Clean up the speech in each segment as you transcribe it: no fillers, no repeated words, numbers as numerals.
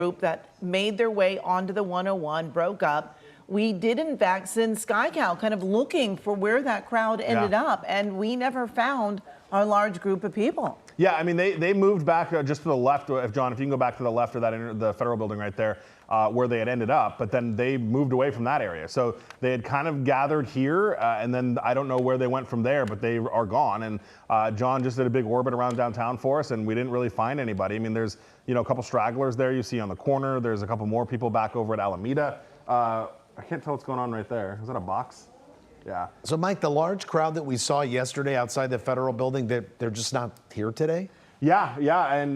group that made their way onto the 101, broke up. We did, in fact, send SkyCal kind of looking for where that crowd ended up, and we never found a large group of people. Yeah, I mean, they moved back just to the left. John, if you can go back to the left of that, the federal building right there, where they had ended up, but then they moved away from that area. So they had kind of gathered here, and then I don't know where they went from there, but they are gone. And John just did a big orbit around downtown for us, and we didn't really find anybody. I mean, there's a couple stragglers there you see on the corner. There's a couple more people back over at Alameda. I can't tell what's going on right there. Is that a box? Yeah. So, Mike, the large crowd that we saw yesterday outside the federal building, they're just not here today? Yeah, and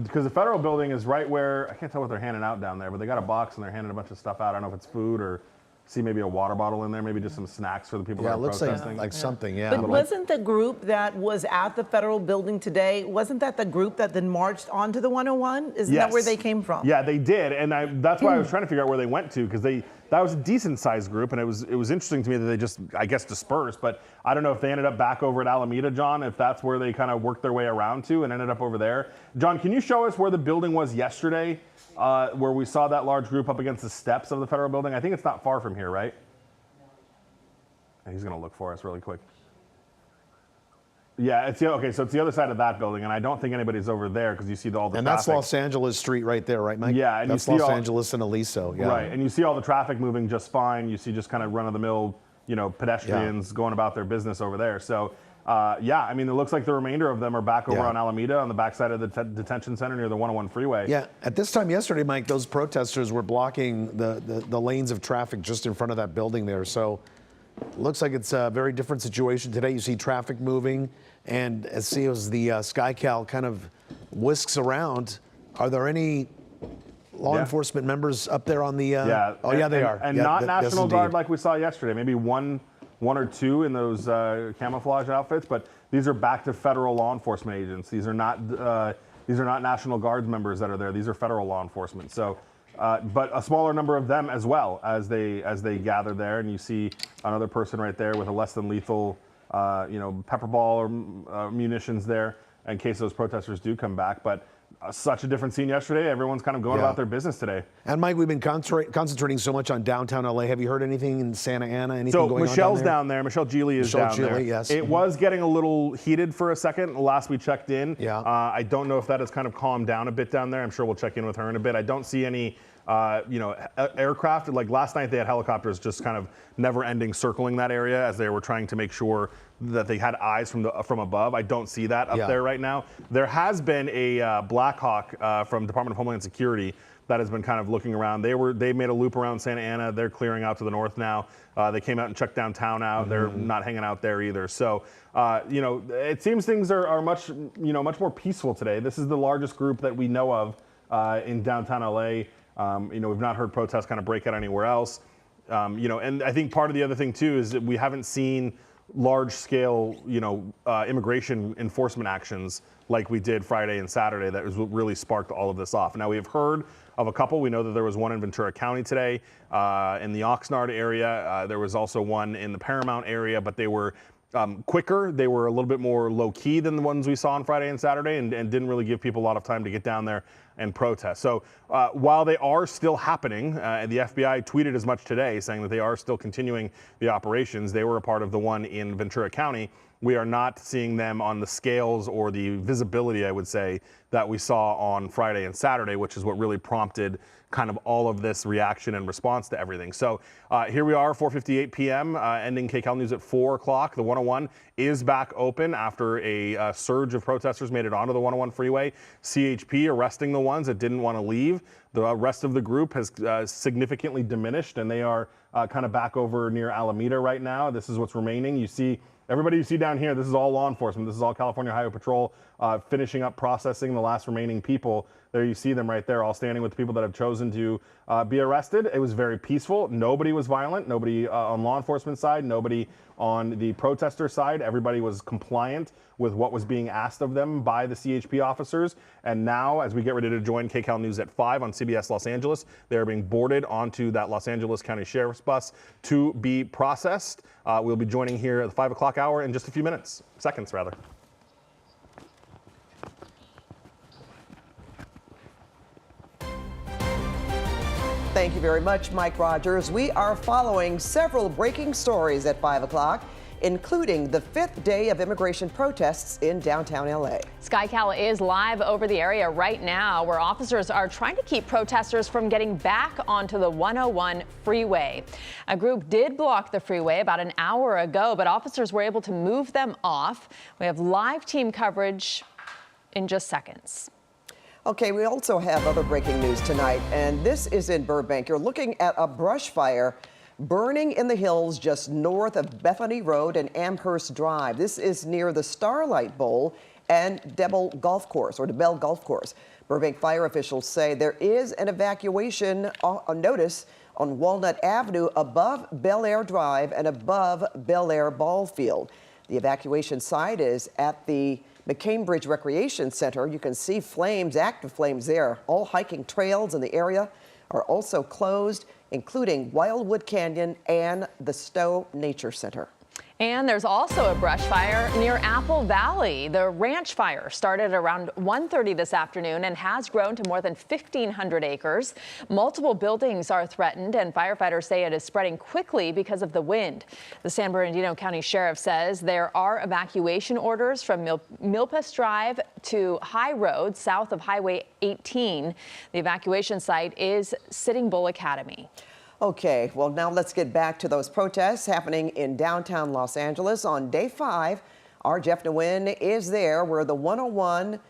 because the federal building is right where, I can't tell what they're handing out down there, but they got a box and they're handing a bunch of stuff out. I don't know if it's food or see maybe a water bottle in there, maybe just some snacks for the people that are protesting. Yeah, it looks like something, yeah. But wasn't the group that was at the federal building today, wasn't that the group that then marched onto the 101? Isn't that where they came from? Yeah, they did, and that's why I was trying to figure out where they went to, because that was a decent-sized group, and it was interesting to me that they just, I guess, dispersed. But I don't know if they ended up back over at Alameda, John, if that's where they kind of worked their way around to and ended up over there. John, can you show us where the building was yesterday, where we saw that large group up against the steps of the federal building? I think it's not far from here, right? And he's going to look for us really quick. Yeah, okay, so it's the other side of that building, and I don't think anybody's over there because you see all the traffic. And that's Los Angeles Street right there, right, Mike? Yeah, and that's you see Los Angeles and Aliso. Yeah. Right, and you see all the traffic moving just fine. You see just kind of run-of-the-mill, pedestrians going about their business over there. So, I mean, it looks like the remainder of them are back over on Alameda on the backside of the detention center near the 101 freeway. Yeah, at this time yesterday, Mike, those protesters were blocking the lanes of traffic just in front of that building there. So, looks like it's a very different situation today. You see traffic moving, and as the SkyCal kind of whisks around, are there any law enforcement members up there on the? They are. And not National Guard like we saw yesterday. Maybe one or two in those camouflage outfits, but these are back to federal law enforcement agents. These are not National Guard members that are there. These are federal law enforcement. So. But a smaller number of them as well as they gather there, and you see another person right there with a less than lethal, pepper ball or munitions there in case those protesters do come back. But such a different scene yesterday. Everyone's kind of going about their business today. And Mike, we've been concentrating so much on downtown LA. Have you heard anything in Santa Ana? Anything going on Michelle's down there. Michelle Geely is down there. Yes. It was getting a little heated for a second last we checked in. Yeah. I don't know if that has kind of calmed down a bit down there. I'm sure we'll check in with her in a bit. I don't see any aircraft. Like last night, they had helicopters just kind of never-ending circling that area as they were trying to make sure that they had eyes from above. I don't see that up there right now. There has been a Black Hawk from Department of Homeland Security that has been kind of looking around. They made a loop around Santa Ana. They're clearing out to the north now. They came out and checked downtown out. They're not hanging out there either. So, it seems things are much more peaceful today. This is the largest group that we know of in downtown LA. We've not heard protests kind of break out anywhere else. And I think part of the other thing too is that we haven't seen large-scale, immigration enforcement actions like we did Friday and Saturday. That was what really sparked all of this off. Now we have heard of a couple. We know that there was one in Ventura County today, in the Oxnard area. There was also one in the Paramount area, but they were quicker. They were a little bit more low-key than the ones we saw on Friday and Saturday, and didn't really give people a lot of time to get down there and protest. So while they are still happening, the FBI tweeted as much today, saying that they are still continuing the operations. They were a part of the one in Ventura County. We are not seeing them on the scales or the visibility, I would say, that we saw on Friday and Saturday, which is what really prompted kind of all of this reaction and response to everything. So here we are, 4:58 p.m., ending KCAL News at 4 o'clock. The 101 is back open after a surge of protesters made it onto the 101 freeway. CHP arresting the ones that didn't want to leave. The rest of the group has significantly diminished, and they are kind of back over near Alameda right now. This is what's remaining. You see everybody you see down here, this is all law enforcement. This is all California Highway Patrol finishing up processing the last remaining people. There you see them right there, all standing with the people that have chosen to be arrested. It was very peaceful. Nobody was violent. Nobody on law enforcement side. Nobody on the protester side. Everybody was compliant with what was being asked of them by the CHP officers. And now, as we get ready to join KCAL News at 5 on CBS Los Angeles, they are being boarded onto that Los Angeles County Sheriff's bus to be processed. We'll be joining here at the 5 o'clock hour in just a few seconds rather. Thank you very much, Mike Rogers. We are following several breaking stories at 5 o'clock, including the 5th day of immigration protests in downtown LA. SkyCal is live over the area right now, where officers are trying to keep protesters from getting back onto the 101 freeway. A group did block the freeway about an hour ago, but officers were able to move them off. We have live team coverage in just seconds. Okay, we also have other breaking news tonight, and this is in Burbank. You're looking at a brush fire burning in the hills just north of Bethany Road and Amherst Drive. This is near the Starlight Bowl and DeBell Golf Course. Burbank fire officials say there is an evacuation notice on Walnut Avenue above Bel Air Drive and above Bel Air Ball Field. The evacuation site is at the McCambridge Recreation Center. You can see flames, active flames there. All hiking trails in the area are also closed, including Wildwood Canyon and the Stowe Nature Center. And there's also a brush fire near Apple Valley. The ranch fire started around 1:30 this afternoon and has grown to more than 1,500 acres. Multiple buildings are threatened, and firefighters say it is spreading quickly because of the wind. The San Bernardino County Sheriff says there are evacuation orders from Milpas Drive to High Road south of Highway 18. The evacuation site is Sitting Bull Academy. Okay, well, now let's get back to those protests happening in downtown Los Angeles. On day 5, our Jeff Nguyen is there where the 101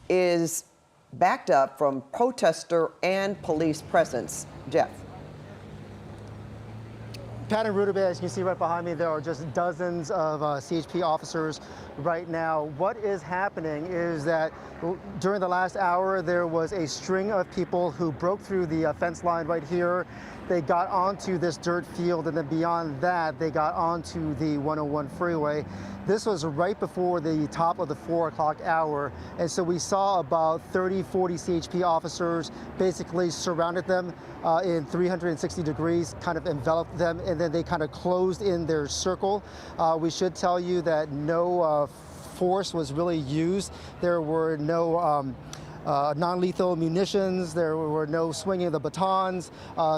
is backed up from protester and police presence. Jeff. Pat and Rudabeh, as you can see right behind me, there are just dozens of CHP officers right now. What is happening is that during the last hour, there was a string of people who broke through the fence line right here. They got onto this dirt field, and then beyond that, they got onto the 101 freeway. This was right before the top of the 4 o'clock hour, and so we saw about 30, 40 CHP officers basically surrounded them in 360 degrees, kind of enveloped them, and then they kind of closed in their circle. We should tell you that no force was really used. There were no non-lethal munitions. There were no swinging of the batons.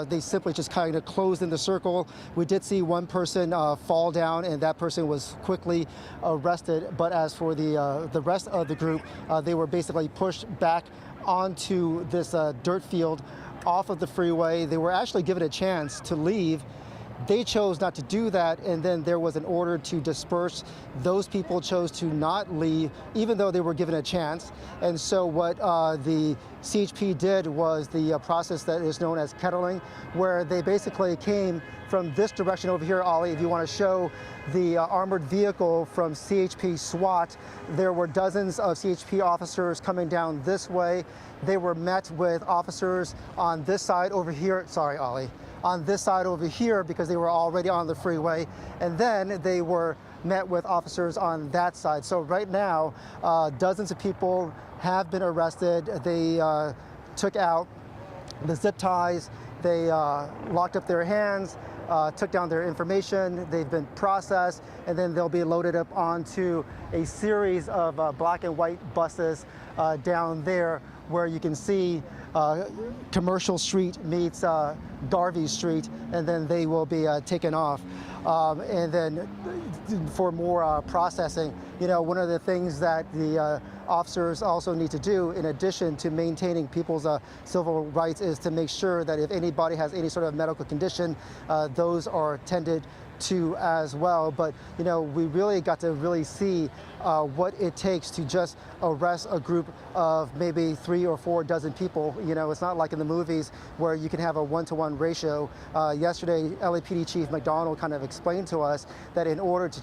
They simply just kind of closed in the circle. We did see one person fall down, and that person was quickly arrested. But as for the rest of the group, they were basically pushed back onto this dirt field off of the freeway. They were actually given a chance to leave. They chose not to do that, and then there was an order to disperse. Those people chose to not leave, even though they were given a chance. And so what the CHP did was the process that is known as kettling, where they basically came from this direction over here. Ollie, if you want to show the armored vehicle from CHP SWAT, there were dozens of CHP officers coming down this way. They were met with officers on this side over here. Sorry, Ollie. On this side over here because they were already on the freeway, and then they were met with officers on that side. So right now, dozens of people have been arrested. They took out the zip ties, they locked up their hands, took down their information, they've been processed, and then they'll be loaded up onto a series of black and white buses down there where you can see Commercial Street meets Garvey Street, and then they will be taken off. And then for more processing, you know, one of the things that the officers also need to do, in addition to maintaining people's civil rights, is to make sure that if anybody has any sort of medical condition, those are tended to as well. But you know, we really got to really see what it takes to just arrest a group of maybe 3 or 4 dozen people. You know, it's not like in the movies where you can have a 1-to-1 ratio. Yesterday, LAPD Chief McDonald kind of explained to us that in order to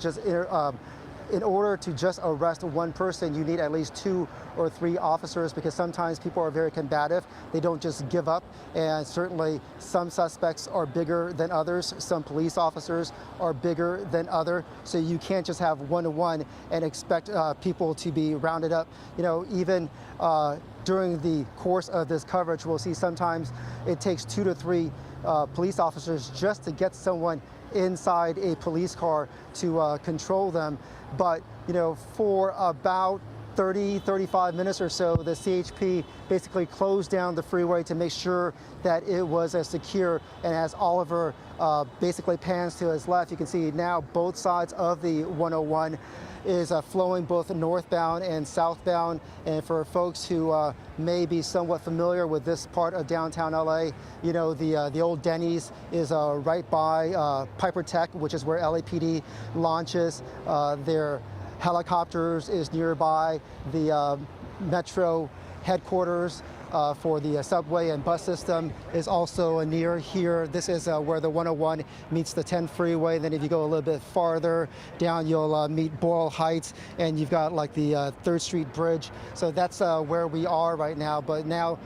just arrest one person, you need at least 2 or 3 officers, because sometimes people are very combative. They don't just give up, and certainly some suspects are bigger than others. Some police officers are bigger than others, so you can't just have 1-to-1 and expect people to be rounded up. You know, even during the course of this coverage, we'll see sometimes it takes 2 to 3 police officers just to get someone inside a police car to control them. But you know, for about 30, 35 minutes or so, the CHP basically closed down the freeway to make sure that it was as secure. And as Oliver basically pans to his left, you can see now both sides of the 101 is flowing both northbound and southbound. And for folks who may be somewhat familiar with this part of downtown LA, you know, the old Denny's is right by Piper Tech, which is where LAPD launches their helicopters, is nearby. The Metro headquarters for the subway and bus system is also near here. This is where the 101 meets the 10 freeway. Then if you go a little bit farther down, you'll meet Boyle Heights, and you've got like the 3rd Street Bridge. So that's where we are right now. But now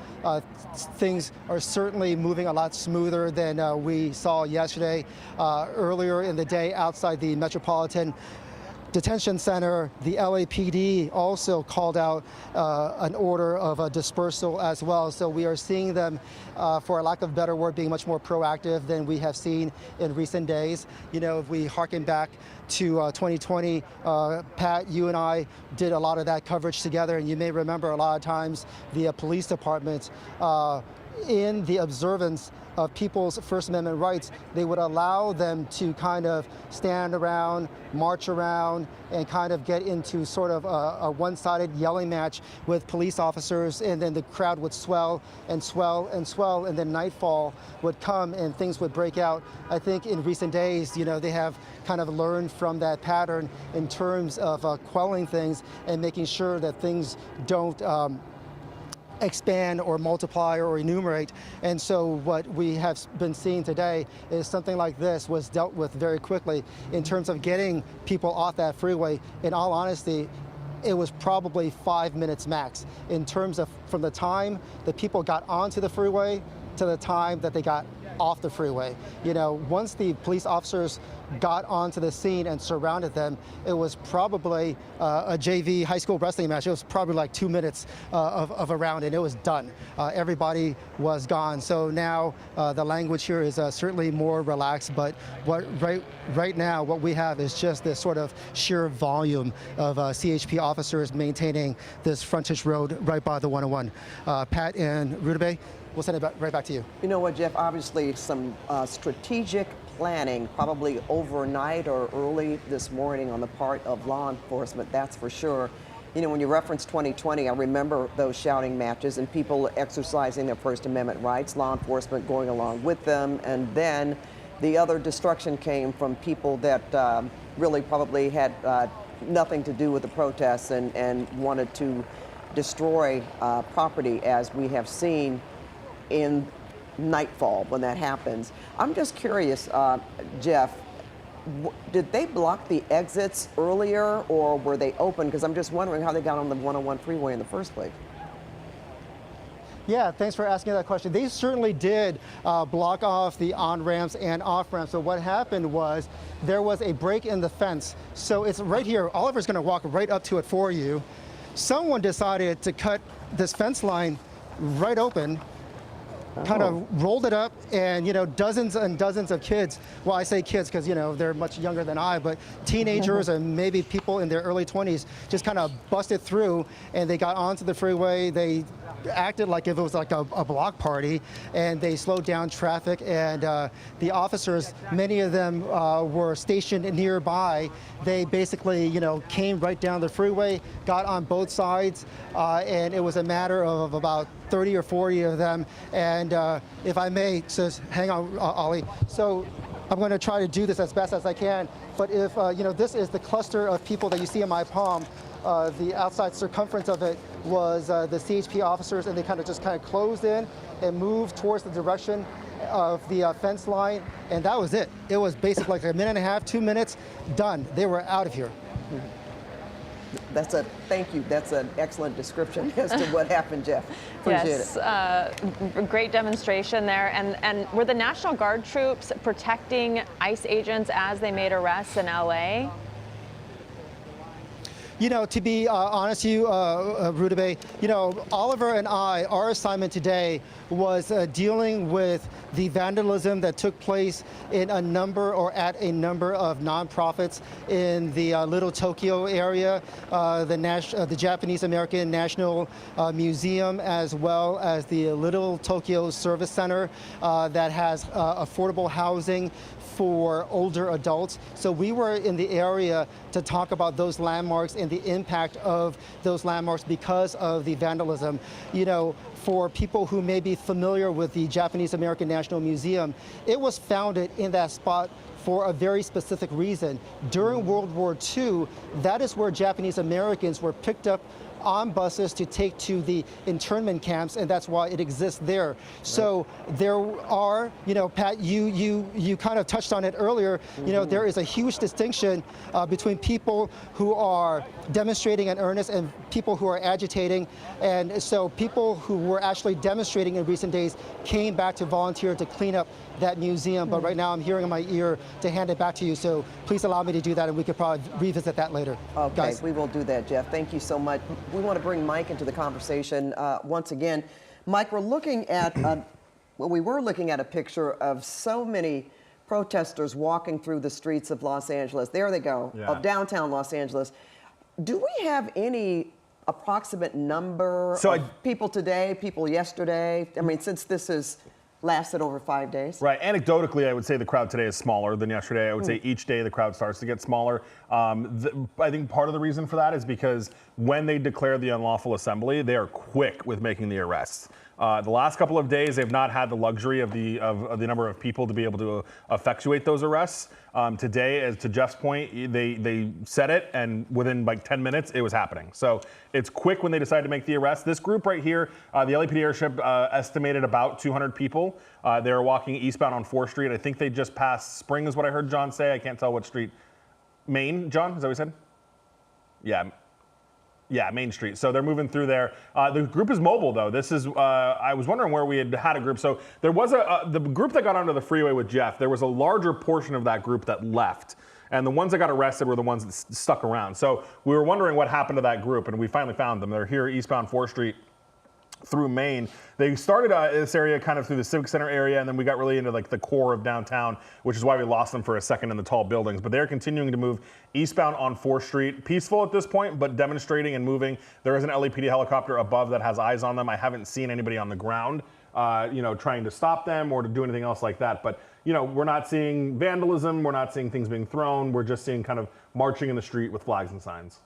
things are certainly moving a lot smoother than we saw yesterday. Earlier in the day outside the Metropolitan Detention Center, the LAPD also called out an order of a dispersal as well. So we are seeing them, for a lack of a better word, being much more proactive than we have seen in recent days. You know, if we harken back to 2020, Pat, you and I did a lot of that coverage together, and you may remember a lot of times the police department, in the observance of people's First Amendment rights, they would allow them to kind of stand around, march around, and kind of get into sort of a one-sided yelling match with police officers, and then the crowd would swell and swell and swell, and then nightfall would come and things would break out. I think in recent days, you know, they have kind of learned from that pattern in terms of quelling things and making sure that things don't expand or multiply or enumerate. And so what we have been seeing today is something like this was dealt with very quickly in terms of getting people off that freeway. In all honesty, it was probably 5 minutes max in terms of from the time that people got onto the freeway to the time that they got off the freeway. You know, once the police officers got onto the scene and surrounded them, it was probably a JV high school wrestling match. It was probably like 2 minutes of a round, and it was done. Everybody was gone. So now the language here is certainly more relaxed, but right now what we have is just this sort of sheer volume of CHP officers maintaining this frontage road right by the 101. Pat and Rutabe, we'll send it right back to you. You know what, Jeff, obviously some strategic planning, probably overnight or early this morning on the part of law enforcement, that's for sure. You know, when you reference 2020, I remember those shouting matches and people exercising their First Amendment rights, law enforcement going along with them, and then the other destruction came from people that really probably had nothing to do with the protests and wanted to destroy property, as we have seen in nightfall when that happens. I'm just curious, Jeff, did they block the exits earlier or were they open? Because I'm just wondering how they got on the 101 freeway in the first place. Yeah, thanks for asking that question. They certainly did block off the on-ramps and off-ramps. So what happened was there was a break in the fence. So it's right here. Oliver's going to walk right up to it for you. Someone decided to cut this fence line right open, kind of rolled it up, and, you know, dozens and dozens of kids, well, I say kids because, you know, they're much younger than I, but teenagers and maybe people in their early 20s just kind of busted through, and they got onto the freeway. They acted like if it was like a block party, and they slowed down traffic, and the officers, many of them were stationed nearby. They basically, you know, came right down the freeway, got on both sides, and it was a matter of about 30 or 40 of them. And if I may, just hang on, Ollie. So I'm going to try to do this as best as I can. But if, you know, this is the cluster of people that you see in my palm. The outside circumference of it was the CHP officers, and they kind of closed in and moved towards the direction of the fence line. And that was it. It was basically like a minute and a half, 2 minutes, done. They were out of here. Thank you. That's an excellent description as to what happened, Jeff. Appreciate it. Great demonstration there. And were the National Guard troops protecting ICE agents as they made arrests in LA? You know, to be honest with you, Rutabe, you know, Oliver and I, our assignment today was dealing with the vandalism that took place in a number or at a number of nonprofits in the Little Tokyo area, the Japanese American National Museum, as well as the Little Tokyo Service Center that has affordable housing for older adults. So we were in the area to talk about those landmarks and the impact of those landmarks because of the vandalism. You know, for people who may be familiar with the Japanese American National Museum, it was founded in that spot for a very specific reason. During World War II, that is where Japanese Americans were picked up on buses to take to the internment camps, and that's why it exists there. So there are, you know, Pat, you kind of touched on it earlier, you know, there is a huge distinction between people who are demonstrating in earnest and people who are agitating. And so people who were actually demonstrating in recent days came back to volunteer to clean up that museum, but right now I'm hearing in my ear to hand it back to you, so please allow me to do that and we could probably revisit that later. Okay, Guys. we will do that, Jeff. Thank you so much. We want to bring Mike into the conversation once again. Mike, we're looking at, well, we were looking at a picture of so many protesters walking through the streets of Los Angeles. There they go, of downtown Los Angeles. Do we have any approximate number of people today, people yesterday? I mean, since this has lasted over 5 days. Right. Anecdotally, I would say the crowd today is smaller than yesterday. I would say each day the crowd starts to get smaller. I think part of the reason for that is because when they declare the unlawful assembly, they are quick with making the arrests. The last couple of days, they've not had the luxury of the number of people to be able to effectuate those arrests. Today, as to Jeff's point, they said it, and within like 10 minutes, it was happening. So it's quick when they decide to make the arrest. This group right here, the LAPD airship estimated about 200 people. They were walking eastbound on 4th Street. I think they just passed Spring, is what I heard John say. I can't tell what street. Main, John, is that what he said? Yeah, Main Street. So they're moving through there. The group is mobile, though. This is, I was wondering where we had a group. So there was the group that got onto the freeway with Jeff, there was a larger portion of that group that left. And the ones that got arrested were the ones that stuck around. So we were wondering what happened to that group, and we finally found them. They're here eastbound 4th Street through Main. They started this area kind of through the Civic Center area, and then we got really into like the core of downtown, which is why we lost them for a second in the tall buildings. But they're continuing to move eastbound on 4th Street. Peaceful at this point, but demonstrating and moving. There is an LAPD helicopter above that has eyes on them. I haven't seen anybody on the ground, you know, trying to stop them or to do anything else like that. But, you know, we're not seeing vandalism. We're not seeing things being thrown. We're just seeing kind of marching in the street with flags and signs.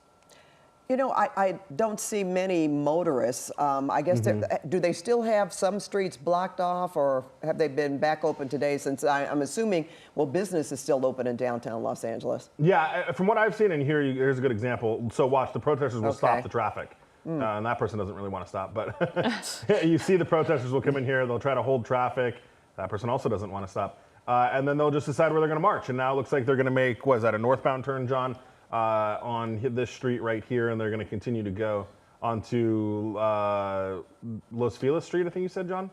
You know, I don't see many motorists. I guess, do they still have some streets blocked off, or have they been back open today since I'm assuming, well, business is still open in downtown Los Angeles? Yeah, from what I've seen and here's a good example. So watch, the protesters will stop the traffic. And that person doesn't really want to stop, but you see the protesters will come in here, they'll try to hold traffic. That person also doesn't want to stop. And then they'll just decide where they're going to march. And now it looks like they're going to make, what is that, a northbound turn, John? On this street right here, and they're going to continue to go onto Los Feliz Street, I think you said, John?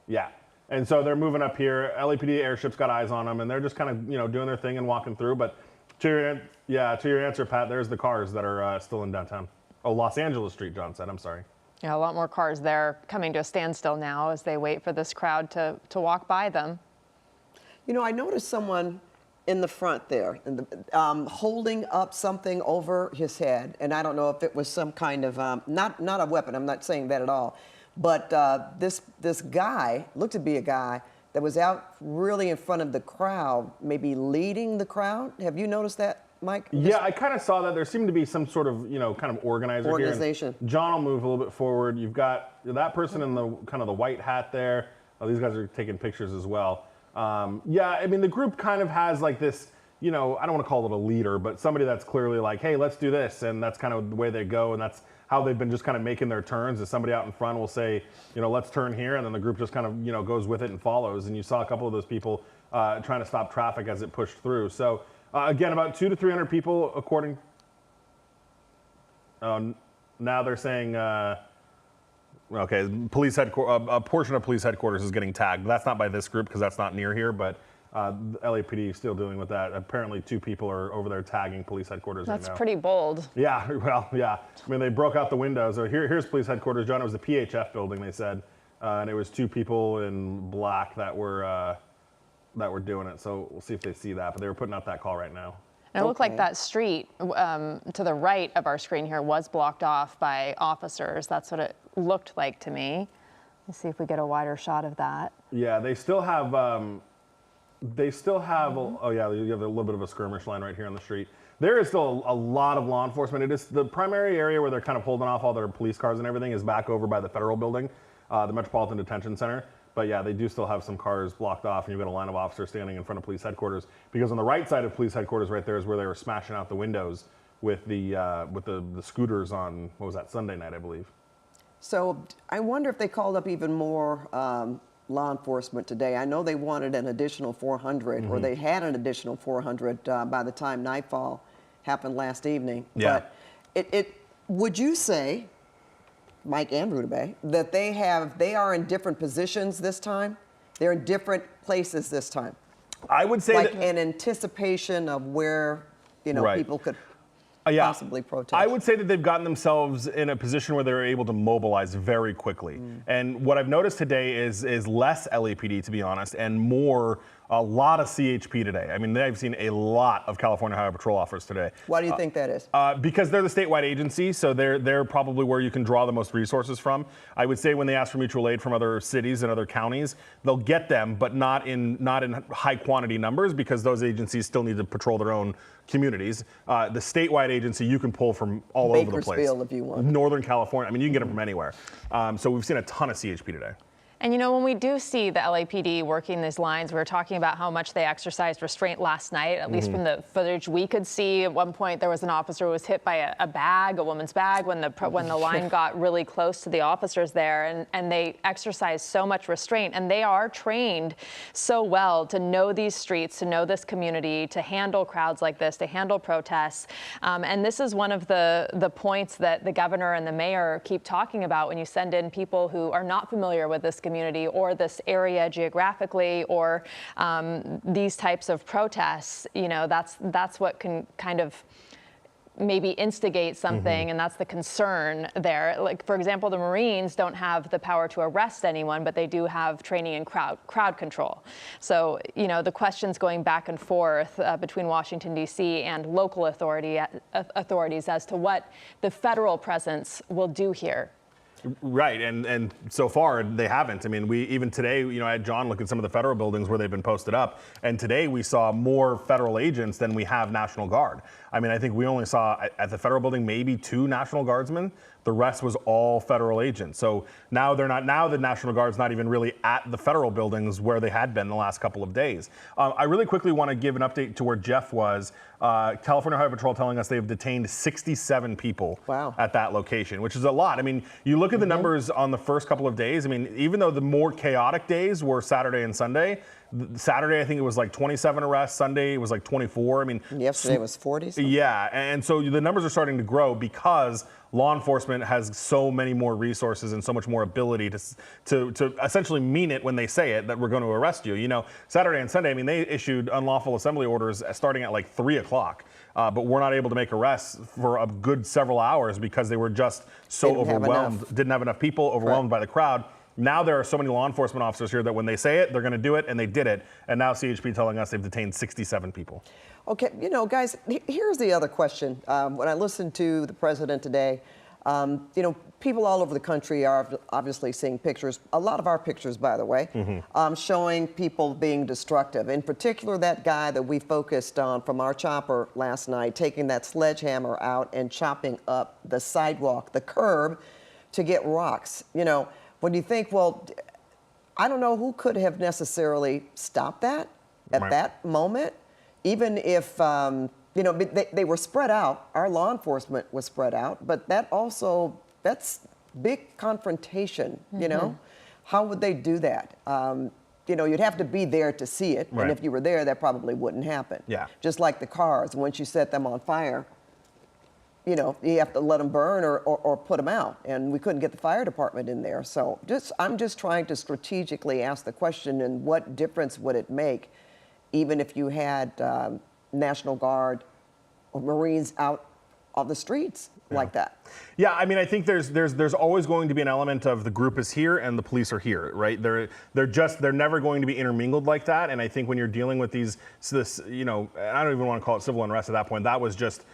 Yeah. And so they're moving up here. LAPD airship's got eyes on them, and they're just kind of, you know, doing their thing and walking through. But to your answer, Pat, there's the cars that are still in downtown. Oh, Los Angeles Street, John said. I'm sorry. Yeah, a lot more cars there coming to a standstill now as they wait for this crowd to walk by them. You know, I noticed someone in the front there, holding up something over his head, and I don't know if it was some kind of not a weapon. I'm not saying that at all, but this guy looked to be a guy that was out really in front of the crowd, maybe leading the crowd. Have you noticed that, Mike? Yeah, I kind of saw that. There seemed to be some sort of, you know, kind of organization here. John will move a little bit forward. You've got that person in the kind of the white hat there. Oh, these guys are taking pictures as well. Yeah, I mean, the group kind of has like this, you know, I don't want to call it a leader, but somebody that's clearly like, hey, let's do this. And that's kind of the way they go. And that's how they've been just kind of making their turns, is somebody out in front will say, you know, let's turn here. And then the group just kind of, you know, goes with it and follows. And you saw a couple of those people trying to stop traffic as it pushed through. So again, about 200 to 300 people, according. Now they're saying, okay, police headquarters, a portion of police headquarters is getting tagged. That's not by this group because that's not near here, but the LAPD is still dealing with that. Apparently 2 people are over there tagging police headquarters right now. That's pretty bold. Yeah, well, yeah. I mean, they broke out the windows. So here's police headquarters, John. It was the PHF building, they said. and it was 2 people in black that were doing it. So we'll see if they see that. But they were putting out that call right now. And it looked like that street to the right of our screen here was blocked off by officers. That's what it looked like to me. Let's see if we get a wider shot of that. Yeah, they still have. Oh yeah, you have a little bit of a skirmish line right here on the street. There is still a lot of law enforcement. It is the primary area where they're kind of holding off all their police cars and everything is back over by the federal building, the Metropolitan Detention Center. But yeah, they do still have some cars blocked off, and you've got a line of officers standing in front of police headquarters. Because on the right side of police headquarters, right there, is where they were smashing out the windows with the scooters on, what was that, Sunday night, I believe. So I wonder if they called up even more law enforcement today. I know they wanted an additional 400, or they had an additional 400 by the time nightfall happened last evening. Yeah. But would you say, Mike and Rudabeh, that they are in different positions this time? They're in different places this time? I would say like that in anticipation of where, Right. people could yeah, possibly protest. I would say that they've gotten themselves in a position where they're able to mobilize very quickly. And what I've noticed today is less LAPD, to be honest, and more a lot of CHP today. I mean, I've seen a lot of California Highway Patrol officers today. Why do you think that is? Because they're the statewide agency, so they're probably where you can draw the most resources from. I would say when they ask for mutual aid from other cities and other counties, they'll get them, but not in high quantity numbers, because those agencies still need to patrol their own communities. The statewide agency you can pull from all over the place. Bakersfield if you want. Northern California, I mean, you can get them from anywhere. So we've seen a ton of CHP today. And when we do see the LAPD working these lines, we were talking about how much they exercised restraint last night, at least from the footage we could see. At one point, there was an officer who was hit by a bag, a woman's bag, when the line got really close to the officers there. And they exercised so much restraint. And they are trained so well to know these streets, to know this community, to handle crowds like this, to handle protests. And this is one of the points that the governor and the mayor keep talking about when you send in people who are not familiar with this community or this area geographically, or these types of protests. That's what can kind of maybe instigate something, and that's the concern there. Like, for example, the Marines don't have the power to arrest anyone, but they do have training in crowd control. So, the questions going back and forth between Washington, D.C. and local authorities as to what the federal presence will do here. Right, and so far they haven't. I mean, even today, I had John look at some of the federal buildings where they've been posted up, and today we saw more federal agents than we have National Guard. I mean, I think we only saw at the federal building maybe 2 National Guardsmen. The rest was all federal agents. So now they're not. Now the National Guard's not even really at the federal buildings where they had been the last couple of days. I really quickly want to give an update to where Jeff was. California Highway Patrol telling us they've detained 67 people at that location, which is a lot. I mean, you look at the numbers on the first couple of days. I mean, even though the more chaotic days were Saturday and Sunday, Saturday I think it was like 27 arrests. Sunday it was like 24. I mean, yesterday was 40. Yeah, and so the numbers are starting to grow because law enforcement has so many more resources and so much more ability to essentially mean it when they say it, that we're going to arrest you. Saturday and Sunday, I mean, they issued unlawful assembly orders starting at like 3 o'clock. But we're not able to make arrests for a good several hours because they were just so overwhelmed, didn't have enough people, overwhelmed by the crowd. Now there are so many law enforcement officers here that when they say it, they're going to do it, and they did it. And now CHP telling us they've detained 67 people. Okay, guys, here's the other question. When I listened to the president today, people all over the country are obviously seeing pictures, a lot of our pictures, by the way, showing people being destructive. In particular, that guy that we focused on from our chopper last night, taking that sledgehammer out and chopping up the sidewalk, the curb, to get rocks. When you think, well, I don't know who could have necessarily stopped that at that moment, even if, they were spread out. Our law enforcement was spread out, but that's big confrontation, How would they do that? You'd have to be there to see it, and if you were there, that probably wouldn't happen. Yeah. Just like the cars, once you set them on fire, you have to let them burn or put them out. And we couldn't get the fire department in there. So I'm just trying to strategically ask the question, and what difference would it make, even if you had National Guard or Marines out on the streets? like that. Yeah, I mean, I think there's always going to be an element of the group is here and the police are here, right? They're never going to be intermingled like that. And I think when you're dealing with this, I don't even want to call it civil unrest at that point. That was just,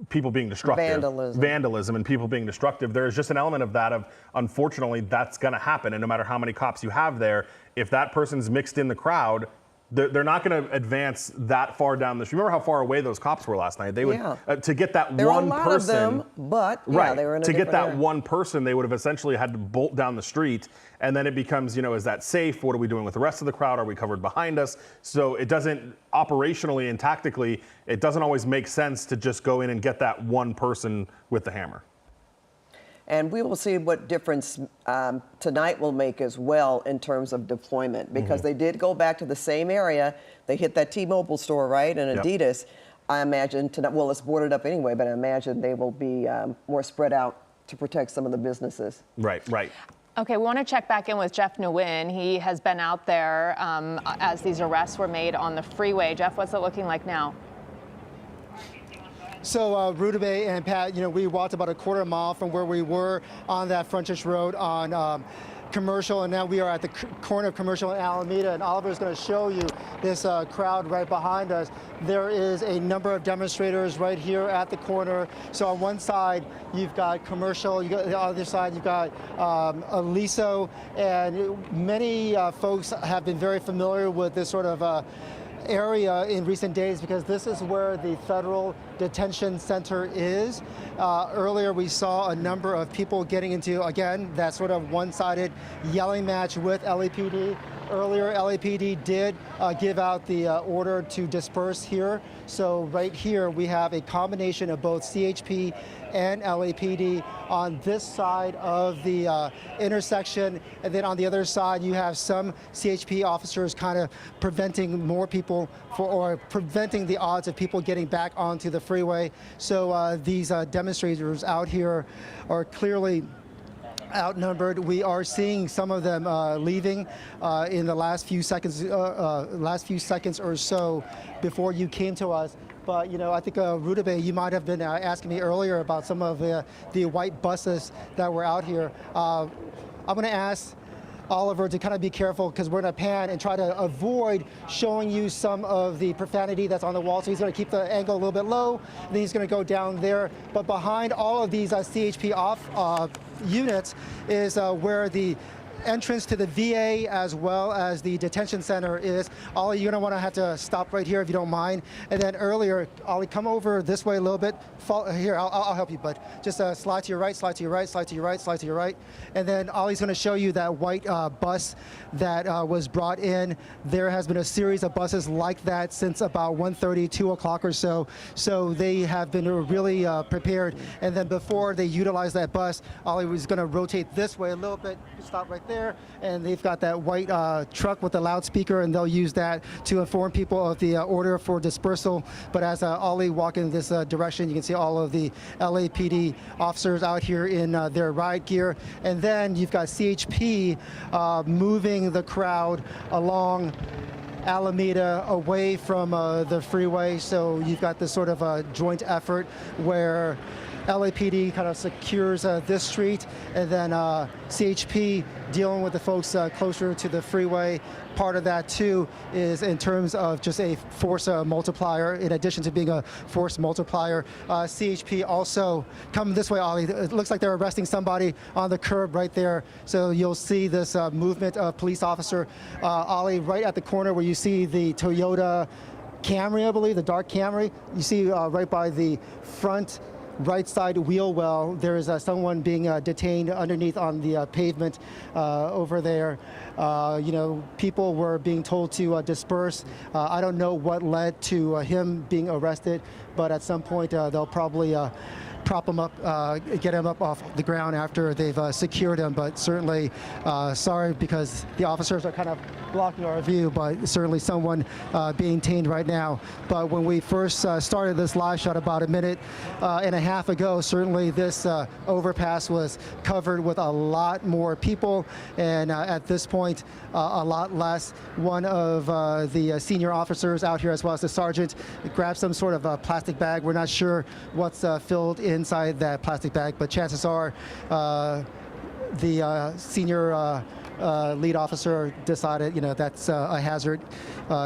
people being destructive, vandalism, and people being destructive. There's just an element of that. Unfortunately, that's going to happen. And no matter how many cops you have there, if that person's mixed in the crowd, they're not going to advance that far down the street. Remember how far away those cops were last night? They would to get that there one were a lot person. Of them, but right, they were in a to get that area. one person, they would have essentially had to bolt down the street, and then it becomes, is that safe? What are we doing with the rest of the crowd? Are we covered behind us? So it doesn't operationally and tactically, it doesn't always make sense to just go in and get that one person with the hammer. And we will see what difference tonight will make as well in terms of deployment, because they did go back to the same area. They hit that T-Mobile store, right, and Adidas. I imagine tonight, well, it's boarded up anyway, but I imagine they will be more spread out to protect some of the businesses. Right. Okay, we want to check back in with Jeff Nguyen. He has been out there as these arrests were made on the freeway. Jeff, what's it looking like now? So Rudabeh and Pat, we walked about a quarter mile from where we were on that frontage road on Commercial, and now we are at the corner of Commercial and Alameda, and Oliver's going to show you this crowd right behind us. There is a number of demonstrators right here at the corner. So on one side, you've got Commercial, you got the other side, you've got Aliso, and many folks have been very familiar with this sort of area in recent days, because this is where the federal detention center is. Earlier we saw a number of people getting into, again, that sort of one-sided yelling match with LAPD. Earlier, LAPD did give out the order to disperse here. So right here we have a combination of both CHP and LAPD on this side of the intersection, and then on the other side you have some CHP officers kind of preventing more people or preventing the odds of people getting back onto the freeway. So these demonstrators out here are clearly outnumbered. We are seeing some of them leaving in the last few seconds or so before you came to us. But I think Rudabeh, you might have been asking me earlier about some of the white buses that were out here. I'm going to ask Oliver to kind of be careful, because we're going to pan and try to avoid showing you some of the profanity that's on the wall. So he's going to keep the angle a little bit low, then he's going to go down there. But behind all of these CHP units is where the entrance to the VA as well as the detention center is. Ollie, you're going to want to have to stop right here if you don't mind. And then earlier, Ollie, come over this way a little bit. Here, I'll help you, bud. Just slide to your right, slide to your right, slide to your right, slide to your right. And then Ollie's going to show you that white bus that was brought in. There has been a series of buses like that since about 1:30, 2 o'clock or so. So they have been really prepared. And then before they utilize that bus, Ollie was going to rotate this way a little bit. Stop right there. And they've got that white truck with the loudspeaker, and they'll use that to inform people of the order for dispersal. But as Ollie walked in this direction, you can see all of the LAPD officers out here in their riot gear. And then you've got CHP moving the crowd along Alameda away from the freeway. So you've got this sort of a joint effort where LAPD kind of secures this street, and then CHP dealing with the folks closer to the freeway. Part of that too is in terms of just a force multiplier. In addition to being a force multiplier, CHP also come this way, Ollie. It looks like they're arresting somebody on the curb right there. So you'll see this movement of police officer, Ollie, right at the corner where you see the Toyota Camry, I believe, the dark Camry. You see right by the front right side wheel well, there is someone being detained underneath on the pavement over there. People were being told to disperse. I don't know what led to him being arrested, but at some point they'll probably prop him up, get him up off the ground after they've secured him. But certainly, sorry, because the officers are kind of blocking our view, but certainly someone being detained right now. But when we first started this live shot about a minute and a half ago, certainly this overpass was covered with a lot more people, and at this point, a lot less. One of the senior officers out here, as well as the sergeant, grabbed some sort of plastic bag. We're not sure what's filled in inside that plastic bag, but chances are the senior lead officer decided, that's a hazard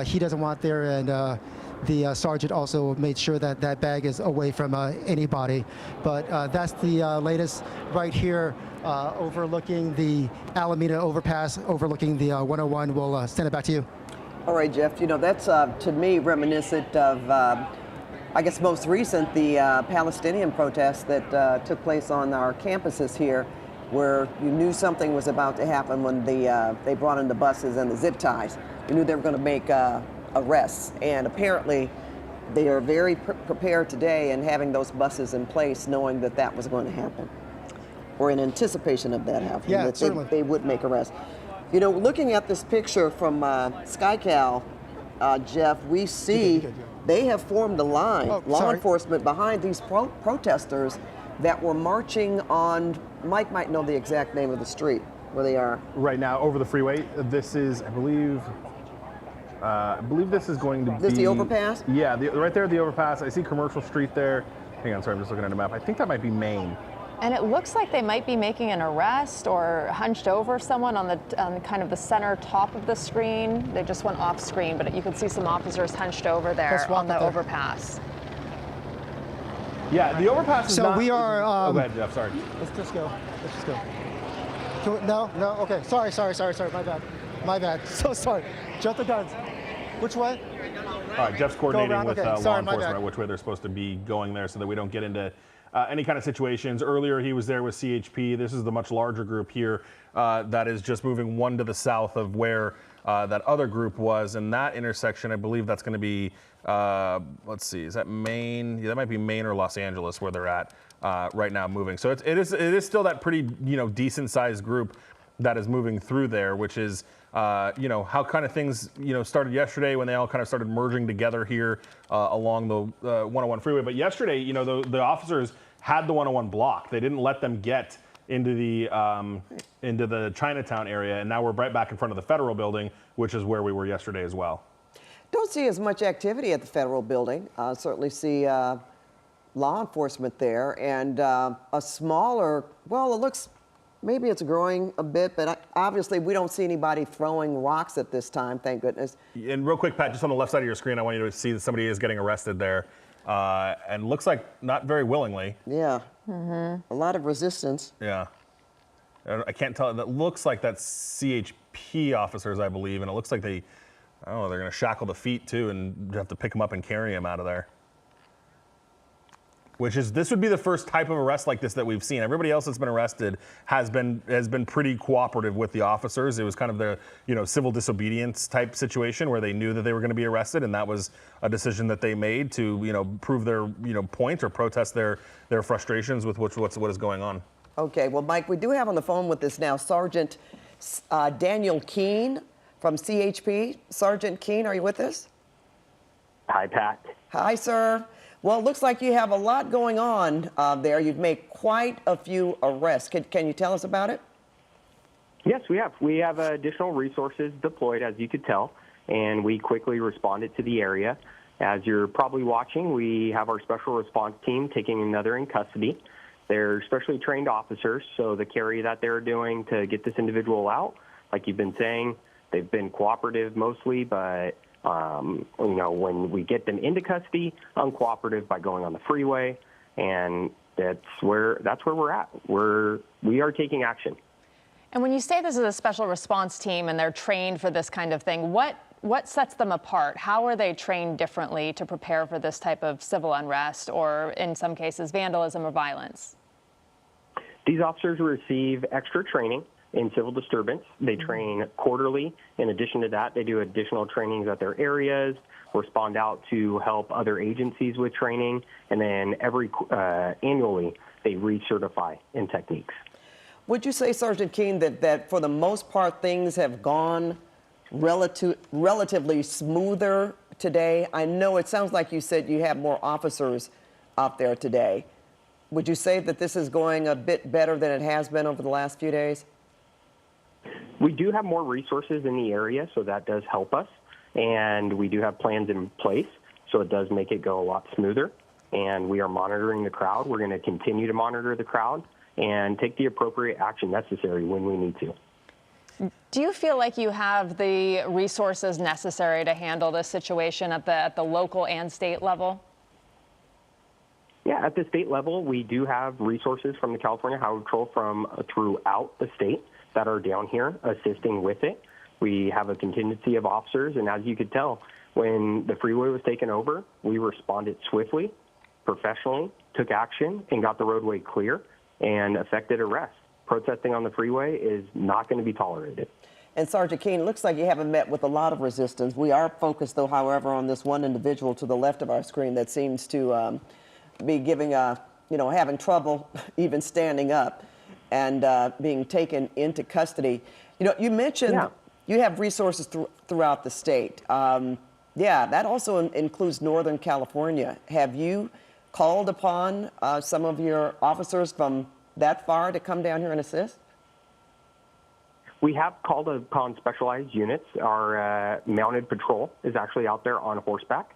he doesn't want there, and the sergeant also made sure that that bag is away from anybody. But that's the latest right here, overlooking the Alameda overpass, overlooking the 101. We'll send it back to you. All right, Jeff, that's to me reminiscent of, I guess most recent, the Palestinian protests that took place on our campuses here, where you knew something was about to happen when they brought in the buses and the zip ties. You knew they were going to make arrests, and apparently they are very prepared today in having those buses in place, knowing that that was going to happen, or in anticipation of that happening, Yeah, that certainly. they would make arrests. Looking at this picture from SkyCal, Jeff, we see they have formed a line, law enforcement behind these protesters that were marching on, Mike might know the exact name of the street where they are. Right now, over the freeway, this is, I believe this is going to be... This the overpass? Yeah, right there, the overpass. I see Commercial Street there. Hang on, sorry, I'm just looking at a map. I think that might be Maine. And it looks like they might be making an arrest or hunched over someone on kind of the center top of the screen. They just went off screen, but you can see some officers hunched over there on the overpass. Yeah, the overpass is So not... we are... oh, go ahead, Jeff, sorry. Let's just go. No, okay. Sorry. My bad. So sorry. Jump the guns. Which way? All right, Jeff's coordinating with law Sorry, my enforcement bad. which way they're supposed to be going there so that we don't get into any kind of situations. Earlier, he was there with CHP. This is the much larger group here that is just moving one to the south of where that other group was. And that intersection, I believe that's going to be, let's see, is that Maine? Yeah, that might be Maine or Los Angeles where they're at right now moving. So it is still that pretty, decent sized group that is moving through there, which is, how kind of things, started yesterday when they all kind of started merging together here along the 101 freeway. But yesterday, the officers had the 101 blocked. They didn't let them get into the Chinatown area, and now we're right back in front of the Federal Building, which is where we were yesterday as well. Don't see as much activity at the Federal Building. Certainly see law enforcement there, and a smaller, well, it looks, maybe it's growing a bit, but obviously we don't see anybody throwing rocks at this time, thank goodness. And real quick, Pat, just on the left side of your screen, I want you to see that somebody is getting arrested there, and looks like not very willingly. Yeah, a lot of resistance. Yeah. I can't tell. That looks like that's CHP officers, I believe, and it looks like they're going to shackle the feet too, and have to pick them up and carry them out of there. This would be the first type of arrest like this that we've seen. Everybody else that's been arrested has been pretty cooperative with the officers. It was kind of the civil disobedience type situation where they knew that they were going to be arrested, and that was a decision that they made to prove their point or protest their frustrations with what is going on. Okay, well, Mike, we do have on the phone with us now Sergeant Daniel Keene from CHP. Sergeant Keene, are you with us? Hi, Pat. Hi, sir. Well, it looks like you have a lot going on there. You've made quite a few arrests. Can you tell us about it? Yes, we have. We have additional resources deployed, as you could tell, and we quickly responded to the area. As you're probably watching, we have our special response team taking another in custody. They're specially trained officers, so the carry that they're doing to get this individual out, like you've been saying, they've been cooperative mostly, but when we get them into custody, uncooperative by going on the freeway, and that's where we're at. We are taking action. And when you say this is a special response team and they're trained for this kind of thing, what sets them apart? How are they trained differently to prepare for this type of civil unrest or, in some cases, vandalism or violence? These officers receive extra training in civil disturbance. They train quarterly. In addition to that, they do additional trainings at their areas, respond out to help other agencies with training, and then annually they recertify in techniques. Would you say, Sergeant Keene, that for the most part things have gone relatively smoother today? I know it sounds like you said you have more officers out there today. Would you say that this is going a bit better than it has been over the last few days? We do have more resources in the area, so that does help us. And we do have plans in place, so it does make it go a lot smoother. and we are monitoring the crowd. We're going to continue to monitor the crowd and take the appropriate action necessary when we need to. Do you feel like you have the resources necessary to handle this situation at the local and state level? Yeah, at the state level, we do have resources from the California Highway Patrol from throughout the state that are down here assisting with it. We have a contingency of officers, and as you could tell, when the freeway was taken over, we responded swiftly, professionally, took action, and got the roadway clear and effected arrests. Protesting on the freeway is not going to be tolerated. And Sergeant Keene, looks like you haven't met with a lot of resistance. We are focused, though, however, on this one individual to the left of our screen that seems to be giving, having trouble even standing up and being taken into custody. You mentioned you have resources throughout the state. That also includes Northern California. Have you called upon some of your officers from that far to come down here and assist? We have called upon specialized units. Our mounted patrol is actually out there on horseback,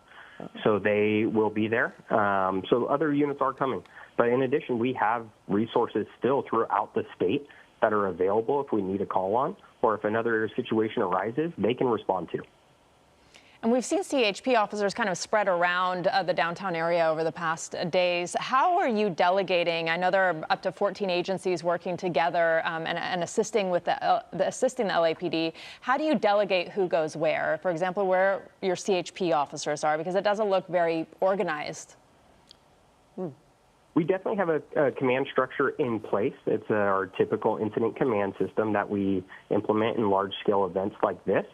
so they will be there. So other units are coming. But in addition, we have resources still throughout the state that are available if we need a call on, or if another situation arises, they can respond to. And we've seen CHP officers kind of spread around the downtown area over the past days. How are you delegating? I know there are up to 14 agencies working together and assisting with assisting the LAPD. How do you delegate who goes where? For example, where your CHP officers are, because it doesn't look very organized. We definitely have a command structure in place. It's our typical incident command system that we implement in large-scale events like this.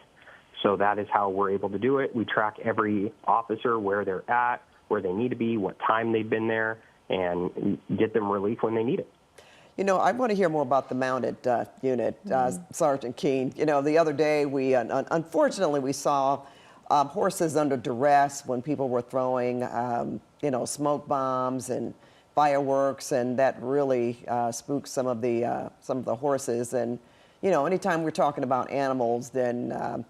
So that is how we're able to do it. We track every officer, where they're at, where they need to be, what time they've been there, and get them relief when they need it. I want to hear more about the mounted unit, Sergeant Keene. The other day, we unfortunately we saw horses under duress when people were throwing, smoke bombs and fireworks, and that really spooked some of the horses. And anytime we're talking about animals, then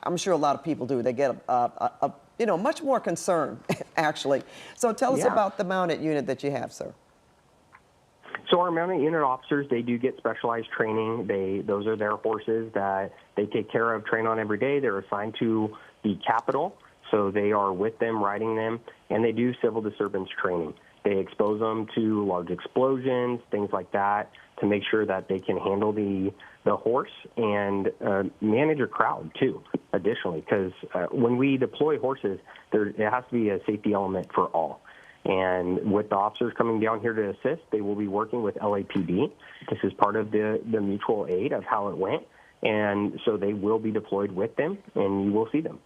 I'm sure a lot of people do. They get much more concern, actually. So tell us about the mounted unit that you have, sir. So our mounted unit officers, they do get specialized training. Those are their horses that they take care of, train on every day. They're assigned to the Capitol, so they are with them, riding them, and they do civil disturbance training. They expose them to large explosions, things like that, to make sure that they can handle the horse and manage a crowd, too, additionally, because when we deploy horses, there has to be a safety element for all. And with the officers coming down here to assist, they will be working with LAPD. This is part of the mutual aid of how it went. And so they will be deployed with them, and you will see them.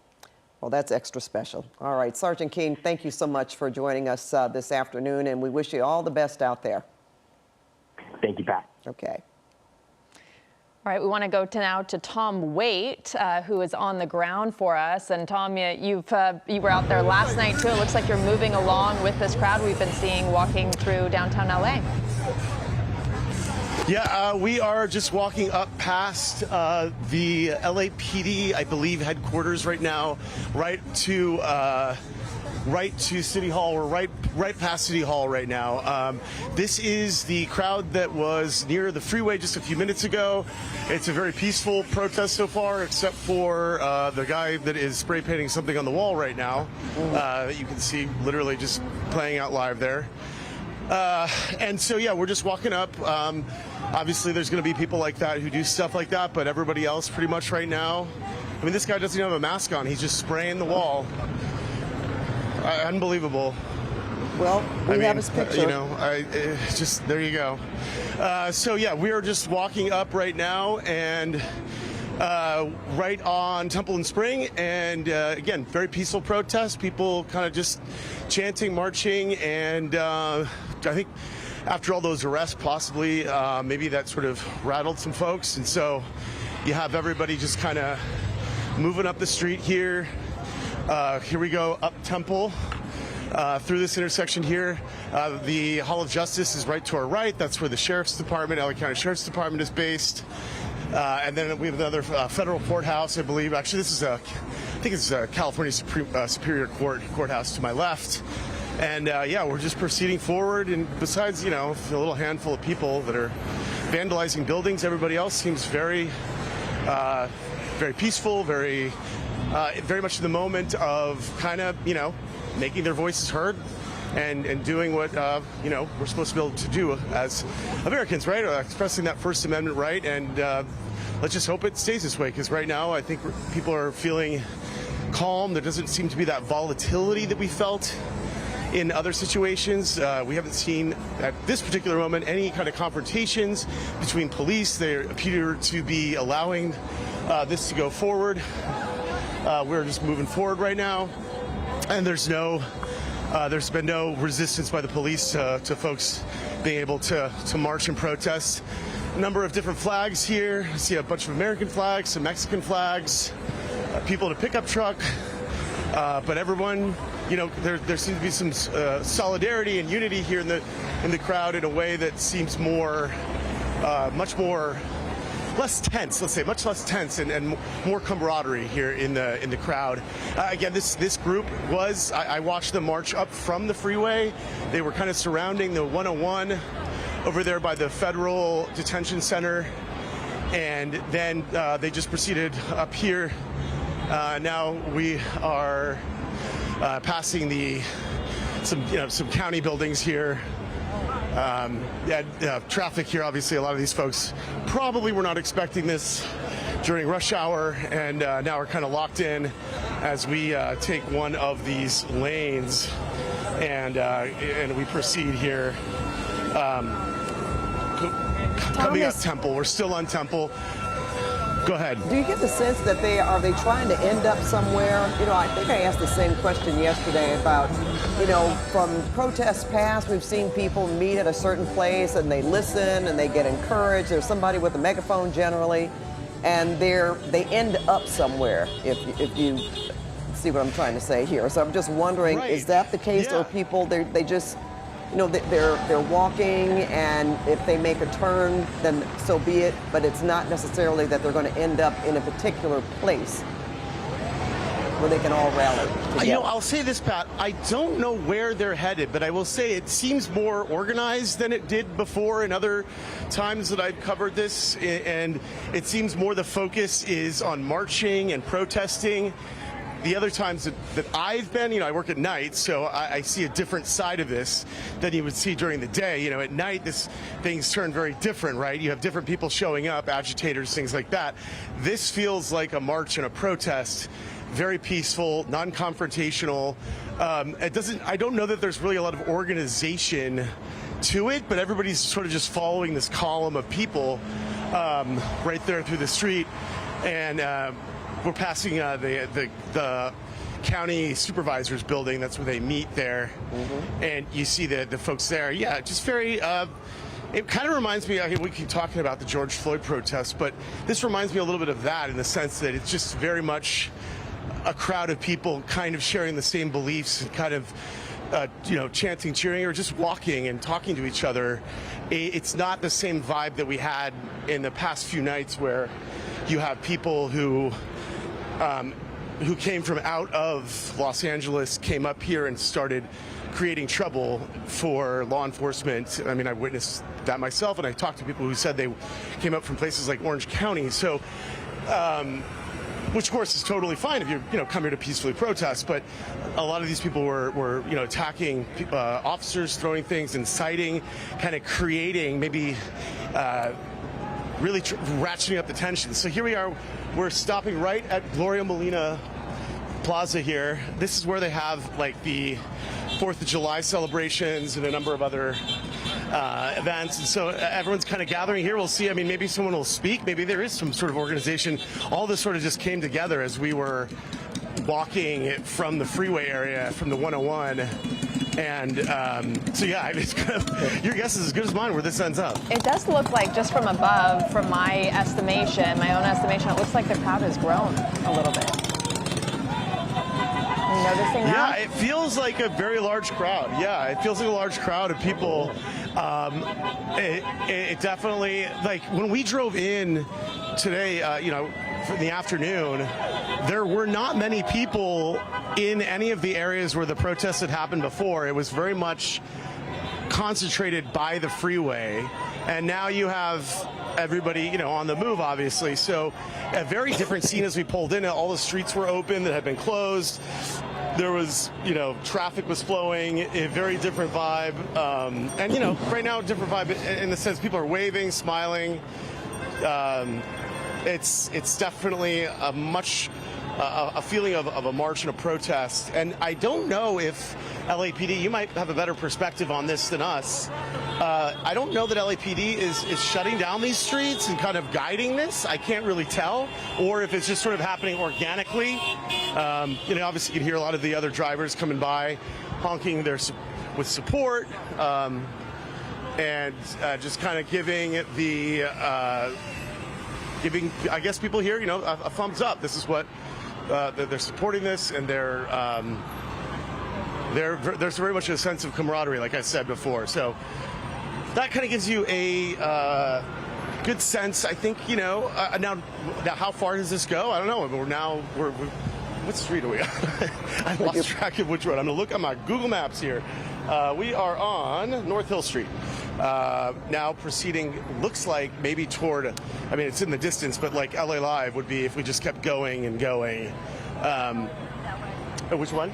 Well, that's extra special. All right, Sergeant Keene, thank you so much for joining us this afternoon, and we wish you all the best out there. Thank you, Pat. Okay. All right, we want to go now to Tom Waite, who is on the ground for us. And Tom, you were out there last night too. It looks like you're moving along with this crowd we've been seeing walking through downtown LA. Yeah, we are just walking up past the LAPD, I believe, headquarters right now, right to City Hall. We're right past City Hall right now. This is the crowd that was near the freeway just a few minutes ago. It's a very peaceful protest so far, except for the guy that is spray painting something on the wall right now. You can see literally just playing out live there. And so, yeah, we're just walking up. Obviously, there's going to be people like that who do stuff like that, but everybody else pretty much right now. I mean, this guy doesn't even have a mask on. He's just spraying the wall. Unbelievable. Well, we have his picture. Just there you go. So, yeah, we are just walking up right now and right on Temple and Spring. And again, very peaceful protest. People kind of just chanting, marching. And I think after all those arrests, possibly maybe that sort of rattled some folks. And so you have everybody just kind of moving up the street here. Here we go up Temple through this intersection here. The Hall of Justice is right to our right. That's where the Sheriff's Department, LA County Sheriff's Department, is based. And then we have another federal courthouse, I believe. Actually, this is I think it's California Superior Courthouse to my left. And yeah, we're just proceeding forward. And besides, a little handful of people that are vandalizing buildings, everybody else seems very, very peaceful, very much in the moment of kind of, making their voices heard and doing what, we're supposed to be able to do as Americans, right? Expressing that First Amendment right. And let's just hope it stays this way, because right now I think people are feeling calm. There doesn't seem to be that volatility that we felt in other situations. We haven't seen at this particular moment any kind of confrontations between police. They appear to be allowing this to go forward. We're just moving forward right now, and there's been no resistance by the police to folks being able to march and protest. A number of different flags here. I see a bunch of American flags, some Mexican flags, people in a pickup truck, but everyone, there seems to be some solidarity and unity here in the crowd in a way that seems much more less tense, let's say, much less tense and more camaraderie here in the crowd. Again, this group I watched them march up from the freeway. They were kind of surrounding the 101 over there by the Federal Detention Center, and then they just proceeded up here. Now we are passing some county buildings here. Traffic here, obviously, a lot of these folks probably were not expecting this during rush hour, and now are kind of locked in as we take one of these lanes and we proceed here. Coming up Temple, we're still on Temple. Go ahead. Do you get the sense that are they trying to end up somewhere? I think I asked the same question yesterday about, from protests past, we've seen people meet at a certain place and they listen and they get encouraged. There's somebody with a megaphone generally, and they end up somewhere, if you see what I'm trying to say here. So I'm just wondering, right. Is that the case? Yeah. Or people, they just, they're walking, and if they make a turn, then so be it. But it's not necessarily that they're going to end up in a particular place where they can all rally together. I'll say this, Pat. I don't know where they're headed, but I will say it seems more organized than it did before in other times that I've covered this. And it seems more the focus is on marching and protesting. The other times that I've been, I work at night, so I see a different side of this than you would see during the day. At night, things turn very different, right? You have different people showing up, agitators, things like that. This feels like a march and a protest, very peaceful, non-confrontational. I don't know that there's really a lot of organization to it, but everybody's sort of just following this column of people right there through the street, and we're passing the county supervisor's building. That's where they meet there. Mm-hmm. And you see the folks there. Yeah, just very, it kind of reminds me, we keep talking about the George Floyd protests, but this reminds me a little bit of that in the sense that it's just very much a crowd of people kind of sharing the same beliefs and kind of, chanting, cheering, or just walking and talking to each other. It's not the same vibe that we had in the past few nights where you have people who came from out of Los Angeles, came up here and started creating trouble for law enforcement. I mean, I witnessed that myself, and I talked to people who said they came up from places like Orange County. So, which of course is totally fine if you come here to peacefully protest, but a lot of these people were attacking officers, throwing things, inciting, kind of creating maybe really ratcheting up the tension. So here we are, we're stopping right at Gloria Molina Plaza here. This is where they have like the 4th of July celebrations and a number of other events. And so everyone's kind of gathering here. We'll see. I mean, maybe someone will speak. Maybe there is some sort of organization. All this sort of just came together as we were walking from the freeway area, from the 101. And so, yeah, it's kind of, your guess is as good as mine where this ends up. It does look like, just from above, from my estimation, my own estimation, it looks like the crowd has grown a little bit. Are you noticing that? Yeah, it feels like a very large crowd. Yeah, it feels like a large crowd of people. It definitely, like when we drove in today, in the afternoon, there were not many people in any of the areas where the protests had happened before. It was very much concentrated by the freeway, and now you have everybody, on the move, obviously. So a very different scene as we pulled in. All the streets were open that had been closed. There was, traffic was flowing, a very different vibe. And, right now, different vibe in the sense people are waving, smiling. It's definitely a feeling of a march and a protest. And I don't know if LAPD, you might have a better perspective on this than us. I don't know that LAPD is shutting down these streets and kind of guiding this. I can't really tell. Or if it's just sort of happening organically. Obviously you can hear a lot of the other drivers coming by, honking with support, and just kind of giving I guess people here, a thumbs up. This is what they're supporting this, and there's very much a sense of camaraderie, like I said before. So that kind of gives you a good sense, I think. Now how far does this go? I don't know. We're what street are we on? I lost track of which road. I'm going to look at my Google Maps here. We are on North Hill Street. Now proceeding, looks like maybe toward, it's in the distance, but like LA Live would be if we just kept going and going. Which one?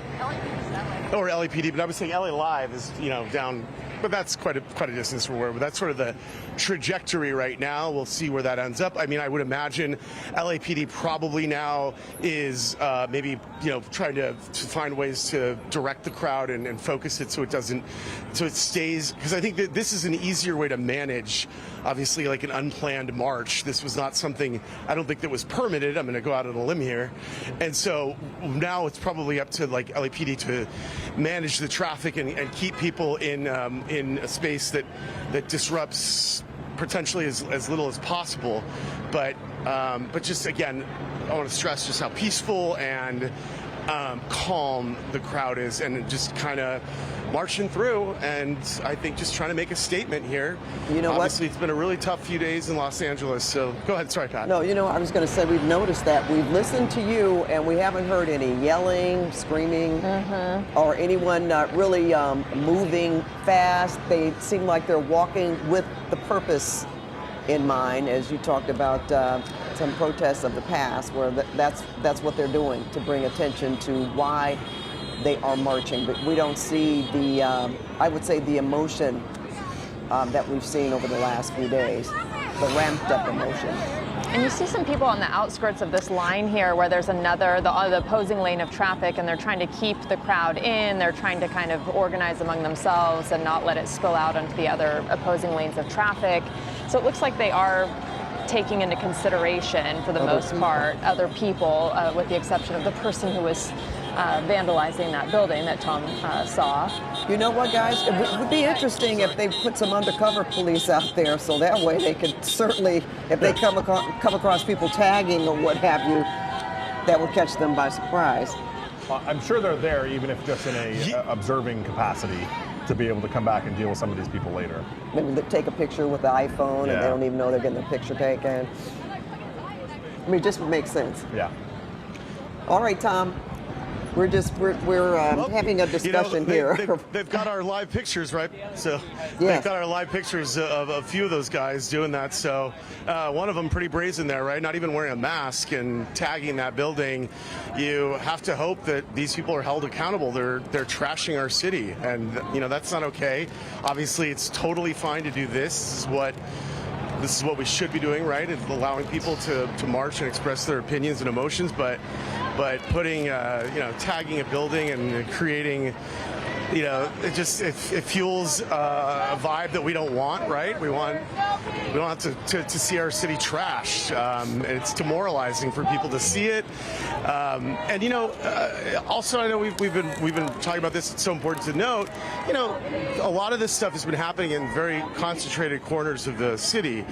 Or LAPD, but I was saying LA Live is, down, but that's quite a distance from where, but that's sort of the trajectory right now. We'll see where that ends up. I would imagine LAPD probably now is maybe, trying to find ways to direct the crowd and focus it so it stays, because I think that this is an easier way to manage, obviously, like an unplanned march. This was not something, I don't think, that was permitted. I'm going to go out on a limb here. And so now it's probably up to like LAPD to manage the traffic and keep people in a space that disrupts potentially as little as possible. But just again, I want to stress just how peaceful and calm the crowd is, and just kind of marching through, and I think just trying to make a statement here. Obviously, it's been a really tough few days in Los Angeles, so go ahead. Sorry, Pat. No, I was going to say, we've noticed that. We've listened to you, and we haven't heard any yelling, screaming, or anyone really moving fast. They seem like they're walking with the purpose in mind, as you talked about some protests of the past, where that's what they're doing, to bring attention to why they are marching. But we don't see the, I would say, the emotion that we've seen over the last few days, the ramped up emotion. And you see some people on the outskirts of this line here where there's the opposing lane of traffic, and they're trying to keep the crowd in. They're trying to kind of organize among themselves and not let it spill out onto the other opposing lanes of traffic. So it looks like they are taking into consideration, for the most part, other people, with the exception of the person who was vandalizing that building that Tom saw. You know what, guys? It would be interesting if they put some undercover police out there, so that way they could certainly, if they come across people tagging or what have you, that would catch them by surprise. I'm sure they're there, even if just in a observing capacity, to be able to come back and deal with some of these people later. Maybe they take a picture with the iPhone and they don't even know they're getting a picture taken. It just makes sense. Yeah. All right, Tom. We're having a discussion here. They've got our live pictures, right? So they've got our live pictures of a few of those guys doing that. So one of them pretty brazen there, right? Not even wearing a mask and tagging that building. You have to hope that these people are held accountable. They're trashing our city, and that's not okay. Obviously, it's totally fine to do this. This is what we should be doing, right? It's allowing people to march and express their opinions and emotions, but putting, tagging a building and creating, it fuels a vibe that we don't want, right? We want to see our city trashed. It's demoralizing for people to see it. Also, I know we've been talking about this. It's so important to note, a lot of this stuff has been happening in very concentrated corners of the city,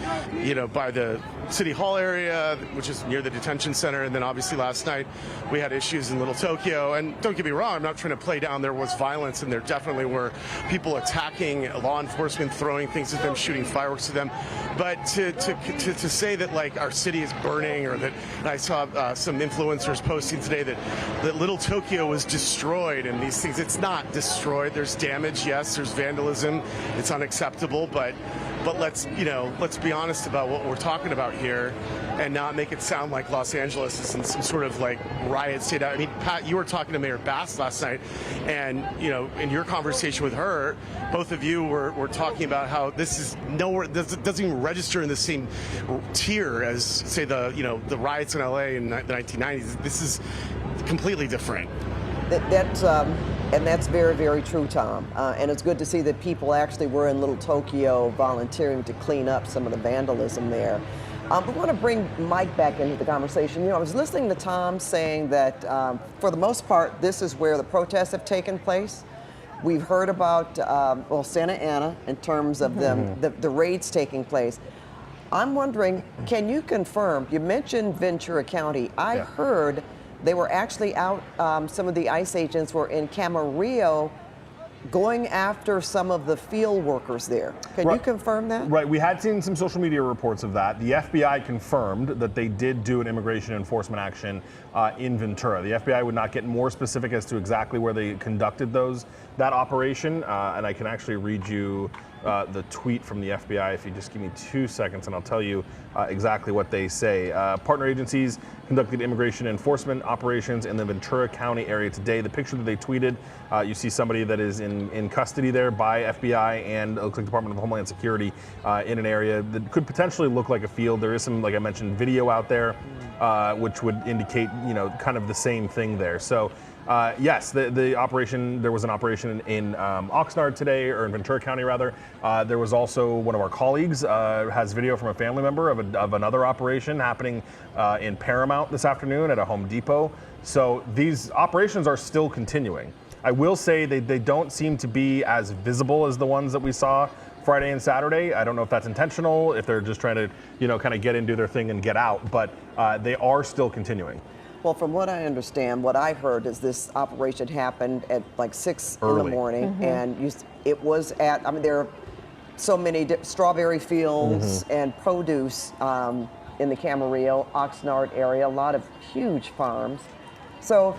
by the City Hall area, which is near the detention center. And then obviously last night we had issues in Little Tokyo. And don't get me wrong, I'm not trying to play down there was violence and there definitely were people attacking law enforcement, throwing things at them, shooting fireworks at them. But to say that like our city is burning, or that, and I saw some influencers posting today that Little Tokyo was destroyed and these things, it's not destroyed. There's damage, yes, there's vandalism, it's unacceptable, but let's be honest about what we're talking about here and not make it sound like Los Angeles is in some sort of like riot state. I mean, Pat, you were talking to Mayor Bass last night, and in your conversation with her, both of you were talking about how this is nowhere, doesn't even register in the same tier as, say, the riots in LA in the 1990s. This is completely different. And that's very, very true, Tom. And it's good to see that people actually were in Little Tokyo volunteering to clean up some of the vandalism there. We want to bring Mike back into the conversation. I was listening to Tom saying that for the most part, this is where the protests have taken place. We've heard about, Santa Ana in terms of the raids taking place. I'm wondering, can you confirm, you mentioned Ventura County. I heard they were actually out, some of the ICE agents were in Camarillo going after some of the field workers there. Can you confirm that? Right, we had seen some social media reports of that. The FBI confirmed that they did do an immigration enforcement action in Ventura. The FBI would not get more specific as to exactly where they conducted that operation, and I can actually read you the tweet from the FBI if you just give me 2 seconds, and I'll tell you exactly what they say. Partner agencies conducted immigration enforcement operations in the Ventura County area today. The picture that they tweeted, you see somebody that is in custody there by FBI and it looks like Department of Homeland Security in an area that could potentially look like a field. There is some, like I mentioned, video out there which would indicate, kind of the same thing there. So yes, the operation, there was an operation in Oxnard today, or in Ventura County rather. There was also one of our colleagues has video from a family member of another operation happening in Paramount this afternoon at a Home Depot. So these operations are still continuing. I will say they don't seem to be as visible as the ones that we saw Friday and Saturday. I don't know if that's intentional, if they're just trying to, kind of get in, do their thing and get out, but they are still continuing. Well, from what I understand, what I heard is this operation happened at like 6 in the morning, and it was at, there are so many strawberry fields and produce in the Camarillo, Oxnard area, a lot of huge farms. So,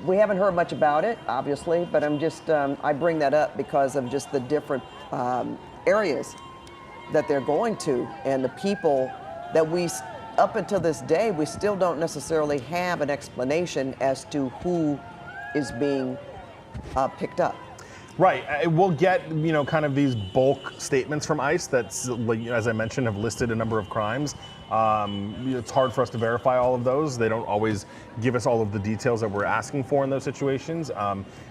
we haven't heard much about it, obviously, but I bring that up because of just the different areas that they're going to, and the people that up until this day, we still don't necessarily have an explanation as to who is being picked up. Right. We'll get, kind of these bulk statements from ICE that, as I mentioned, have listed a number of crimes. It's hard for us to verify all of those. They don't always give us all of the details that we're asking for in those situations.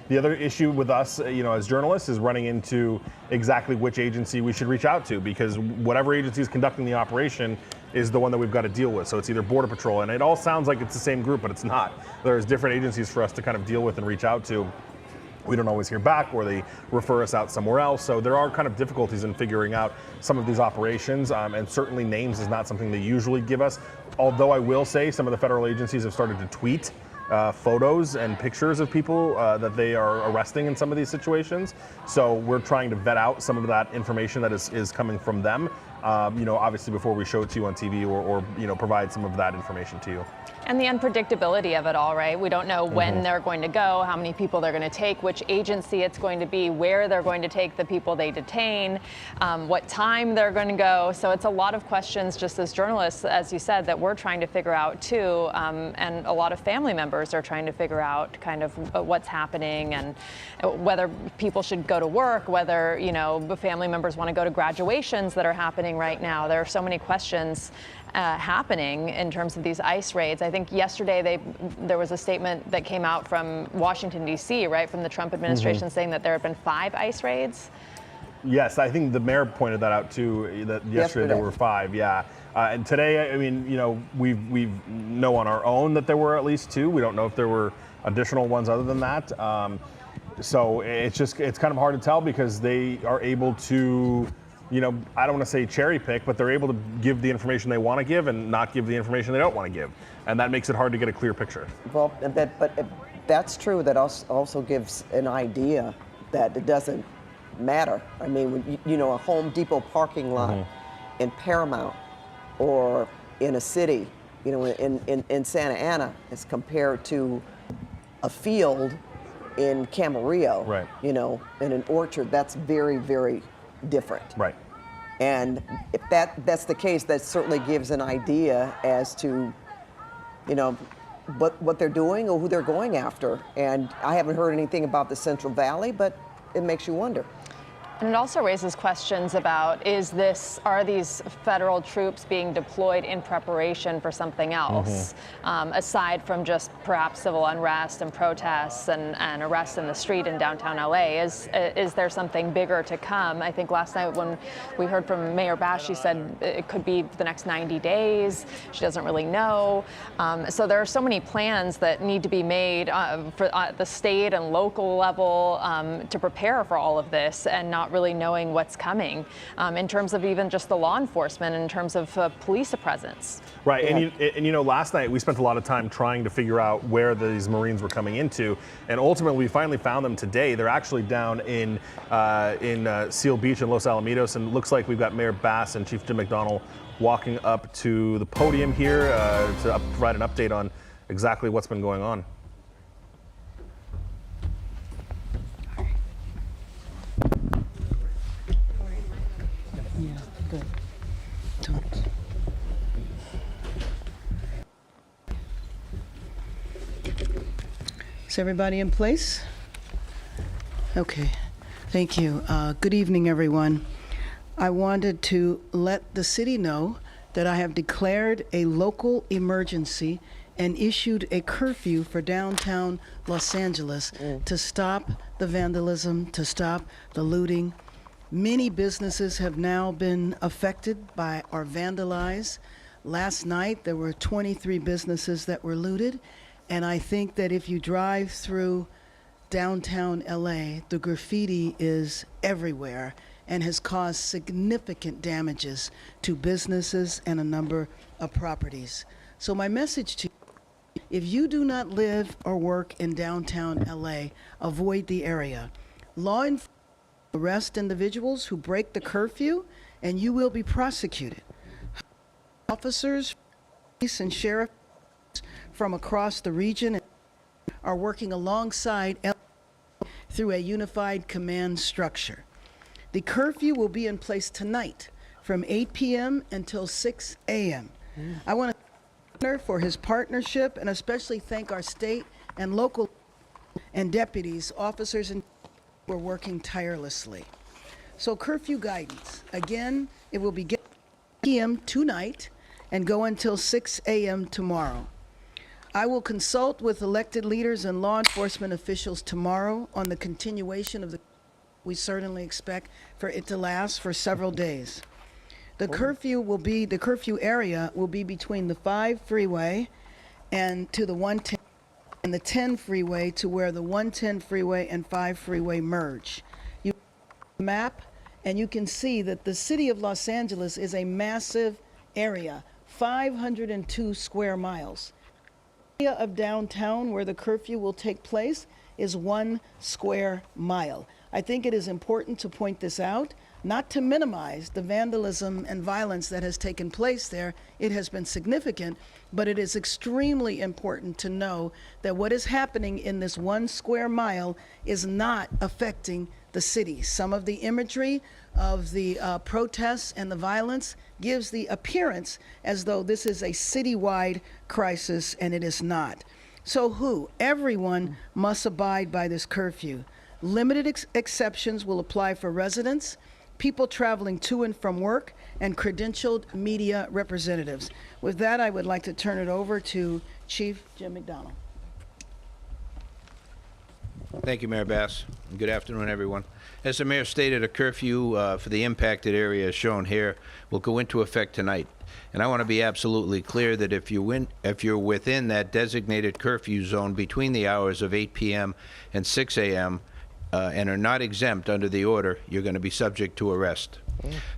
The other issue with us, as journalists, is running into exactly which agency we should reach out to, because whatever agency is conducting the operation is the one that we've got to deal with. So it's either Border Patrol, and it all sounds like it's the same group, but it's not. There's different agencies for us to kind of deal with and reach out to. We don't always hear back, or they refer us out somewhere else. So there are kind of difficulties in figuring out some of these operations, and certainly names is not something they usually give us. Although I will say some of the federal agencies have started to tweet photos and pictures of people that they are arresting in some of these situations. So we're trying to vet out some of that information that is coming from them, obviously before we show it to you on TV or provide some of that information to you. And the unpredictability of it all, right? We don't know when they're going to go, how many people they're going to take, which agency it's going to be, where they're going to take the people they detain, what time they're going to go. So it's a lot of questions, just as journalists, as you said, that we're trying to figure out too. And a lot of family members are trying to figure out kind of what's happening and whether people should go to work, whether, family members want to go to graduations that are happening right now. There are so many questions happening in terms of these ICE raids. I think yesterday there was a statement that came out from Washington, D.C., right, from the Trump administration saying that there have been 5 ICE raids. Yes, I think the mayor pointed that out too, that yesterday there were 5, yeah. And today, we know on our own that there were at least 2. We don't know if there were additional ones other than that. So it's kind of hard to tell because they are able to I don't want to say cherry pick, but they're able to give the information they want to give and not give the information they don't want to give. And that makes it hard to get a clear picture. Well, but that's true. That also gives an idea that it doesn't matter. I mean, when a Home Depot parking lot in Paramount or in a city, in Santa Ana, as compared to a field in Camarillo, right. in an orchard, that's very, very different. Right. And if that's the case, that certainly gives an idea as to, what they're doing or who they're going after. And I haven't heard anything about the Central Valley, but it makes you wonder. And it also raises questions about, are these federal troops being deployed in preparation for something else, aside from just perhaps civil unrest and protests and arrests in the street in downtown LA? Is there something bigger to come? I think last night when we heard from Mayor Bash, she said it could be the next 90 days. She doesn't really know. So there are so many plans that need to be made for the state and local level to prepare for all of this, and not really knowing what's coming in terms of even just the law enforcement, in terms of police presence. Right, Yeah. and last night we spent a lot of time trying to figure out where these Marines were coming into, and ultimately we finally found them today. They're actually down in Seal Beach and Los Alamitos, and it looks like we've got Mayor Bass and Chief Jim McDonnell walking up to the podium here to provide an update on exactly what's been going on. Yeah, good. Is everybody in place? Okay, thank you. Good evening, everyone. I wanted to let the city know that I have declared a local emergency and issued a curfew for downtown Los Angeles to stop the vandalism, to stop the looting. Many businesses have now been affected by or vandalized. Last night, there were 23 businesses that were looted. And I think that if you drive through downtown LA, the graffiti is everywhere and has caused significant damages to businesses and a number of properties. So my message to you, if you do not live or work in downtown LA, avoid the area. Law enforcement arrest individuals who break the curfew, and you will be prosecuted. Officers, police, and sheriff from across the region are working alongside LA through a unified command structure. The curfew will be in place tonight from 8 p.m. until 6 a.m. I want to thank the governor for his partnership, and especially thank our state and local and deputies, officers, and we're working tirelessly. So curfew guidance, again, it will begin at 8 p.m. tonight and go until 6 a.m. tomorrow. I will consult with elected leaders and law enforcement officials tomorrow on the continuation of the. We certainly expect for it to last for several days. The curfew area will be between the 5 freeway and to the 110 and the 10 freeway, to where the 110 freeway and 5 freeway merge. You look at the map and you can see that the city of Los Angeles is a massive area, 502 square miles. The area of downtown where the curfew will take place is 1 square mile. I think it is important to point this out, not to minimize the vandalism and violence that has taken place there. It has been significant, but it is extremely important to know that what is happening in this 1 square mile is not affecting the city. Some of the imagery of the protests and the violence gives the appearance as though this is a citywide crisis, and it is not. So everyone must abide by this curfew. Limited exceptions will apply for residents, people traveling to and from work, and credentialed media representatives. With that, I would like to turn it over to Chief Jim McDonnell. Thank you, Mayor Bass. Good afternoon, everyone. As the mayor stated, a curfew for the impacted area shown here will go into effect tonight. And I want to be absolutely clear that if you're within that designated curfew zone between the hours of 8 p.m. and 6 a.m., and are not exempt under the order, you're going to be subject to arrest.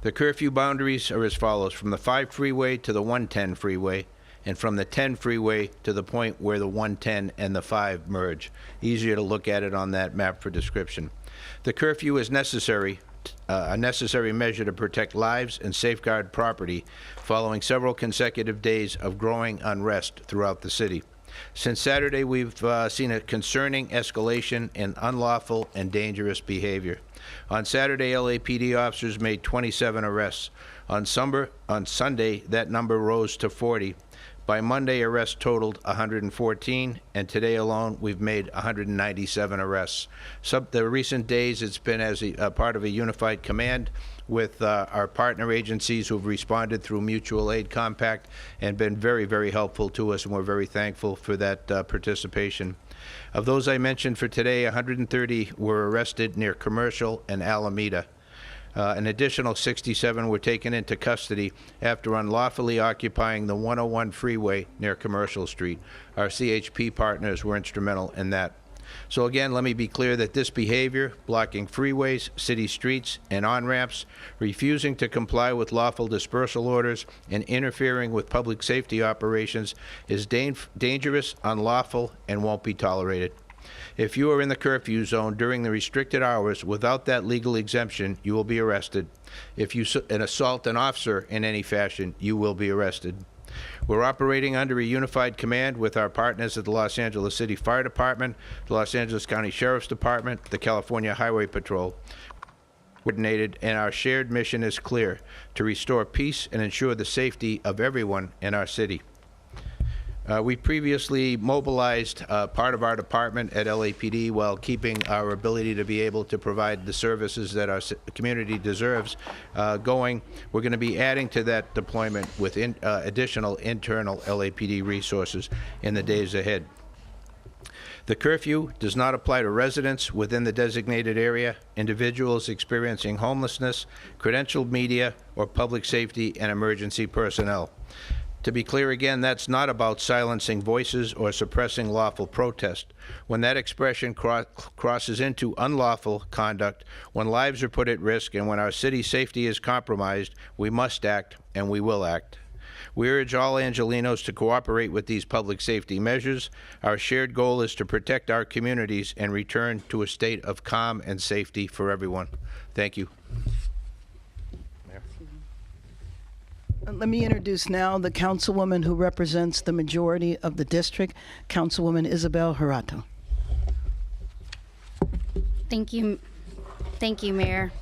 The curfew boundaries are as follows: from the 5 freeway to the 110 freeway, and from the 10 freeway to the point where the 110 and the 5 merge. Easier to look at it on that map for description. The curfew is necessary, a necessary measure to protect lives and safeguard property following several consecutive days of growing unrest throughout the city. Since Saturday, we've seen a concerning escalation in unlawful and dangerous behavior. On Saturday, LAPD officers made 27 arrests. On Sunday, that number rose to 40. By Monday, arrests totaled 114, and today alone, we've made 197 arrests. The recent days, it's been as a part of a unified command with our partner agencies who've responded through mutual aid compact and been very, very helpful to us, and we're very thankful for that participation. Of those I mentioned for today, 130 were arrested near Commercial and Alameda. An additional 67 were taken into custody after unlawfully occupying the 101 freeway near Commercial Street. Our CHP partners were instrumental in that. So again, let me be clear that this behavior, blocking freeways, city streets, and on-ramps, refusing to comply with lawful dispersal orders, and interfering with public safety operations is dangerous, unlawful, and won't be tolerated. If you are in the curfew zone during the restricted hours without that legal exemption, you will be arrested. If you assault an officer in any fashion, you will be arrested. We're operating under a unified command with our partners at the Los Angeles City Fire Department, the Los Angeles County Sheriff's Department, the California Highway Patrol. Coordinated, and our shared mission is clear: to restore peace and ensure the safety of everyone in our city. We previously mobilized part of our department at LAPD while keeping our ability to be able to provide the services that our community deserves going. We're going to be adding to that deployment with additional internal LAPD resources in the days ahead. The curfew does not apply to residents within the designated area, individuals experiencing homelessness, credentialed media, or public safety and emergency personnel. To be clear again, that's not about silencing voices or suppressing lawful protest. When that expression crosses into unlawful conduct, when lives are put at risk, and when our city's safety is compromised, we must act, and we will act. We urge all Angelenos to cooperate with these public safety measures. Our shared goal is to protect our communities and return to a state of calm and safety for everyone. Thank you. Let me introduce now the councilwoman who represents the majority of the district, Councilwoman Isabel Harato. Thank you, Mayor.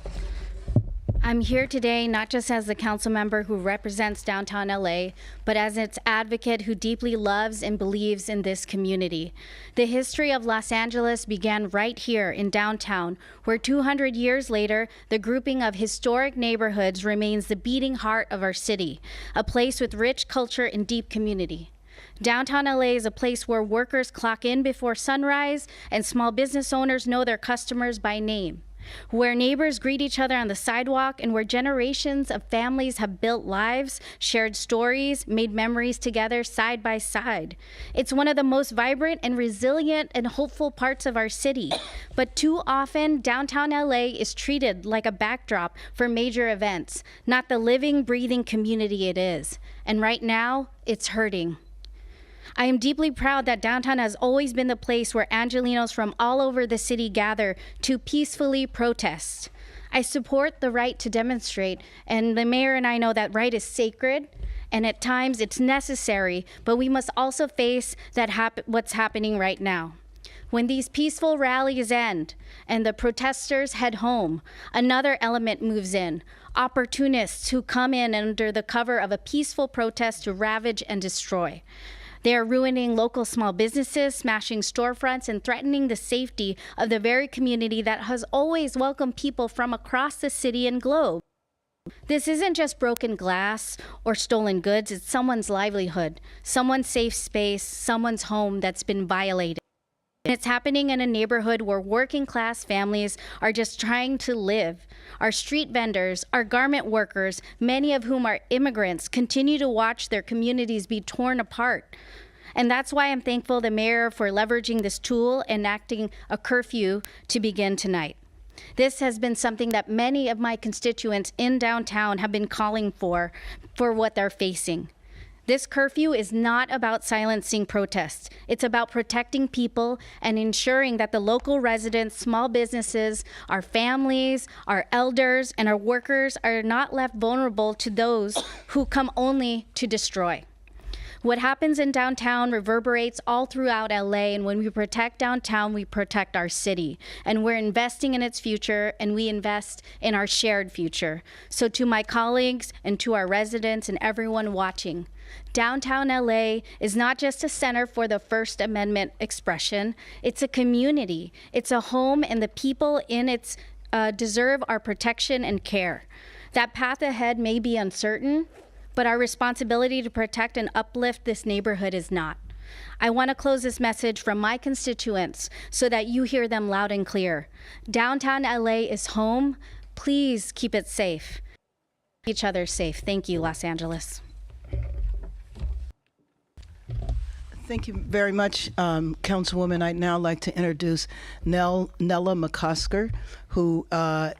I'm here today not just as the council member who represents downtown LA, but as its advocate who deeply loves and believes in this community. The history of Los Angeles began right here in downtown, where 200 years later, the grouping of historic neighborhoods remains the beating heart of our city, a place with rich culture and deep community. Downtown LA is a place where workers clock in before sunrise and small business owners know their customers by name, where neighbors greet each other on the sidewalk, and where generations of families have built lives, shared stories, made memories together side by side. It's one of the most vibrant and resilient and hopeful parts of our city. But too often, downtown LA is treated like a backdrop for major events, not the living, breathing community it is. And right now, it's hurting. I am deeply proud that downtown has always been the place where Angelenos from all over the city gather to peacefully protest. I support the right to demonstrate, and the mayor and I know that right is sacred, and at times it's necessary, but we must also face that what's happening right now. When these peaceful rallies end and the protesters head home, another element moves in: opportunists who come in under the cover of a peaceful protest to ravage and destroy. They are ruining local small businesses, smashing storefronts, and threatening the safety of the very community that has always welcomed people from across the city and globe. This isn't just broken glass or stolen goods, it's someone's livelihood, someone's safe space, someone's home that's been violated. And it's happening in a neighborhood where working class families are just trying to live. Our street vendors, our garment workers, many of whom are immigrants, continue to watch their communities be torn apart. And that's why I'm thankful the mayor for leveraging this tool, enacting a curfew to begin tonight. This has been something that many of my constituents in downtown have been calling for what they're facing. This curfew is not about silencing protests. It's about protecting people and ensuring that the local residents, small businesses, our families, our elders, and our workers are not left vulnerable to those who come only to destroy. What happens in downtown reverberates all throughout LA, and when we protect downtown, we protect our city. And we're investing in its future, and we invest in our shared future. So to my colleagues and to our residents and everyone watching, downtown LA is not just a center for the First Amendment expression, it's a community. It's a home, and the people in it deserve our protection and care. That path ahead may be uncertain, but our responsibility to protect and uplift this neighborhood is not. I want to close this message from my constituents so that you hear them loud and clear. Downtown LA is home. Please keep it safe. Keep each other safe. Thank you, Los Angeles. Thank you very much, Councilwoman. I'd now like to introduce Nella McCosker, who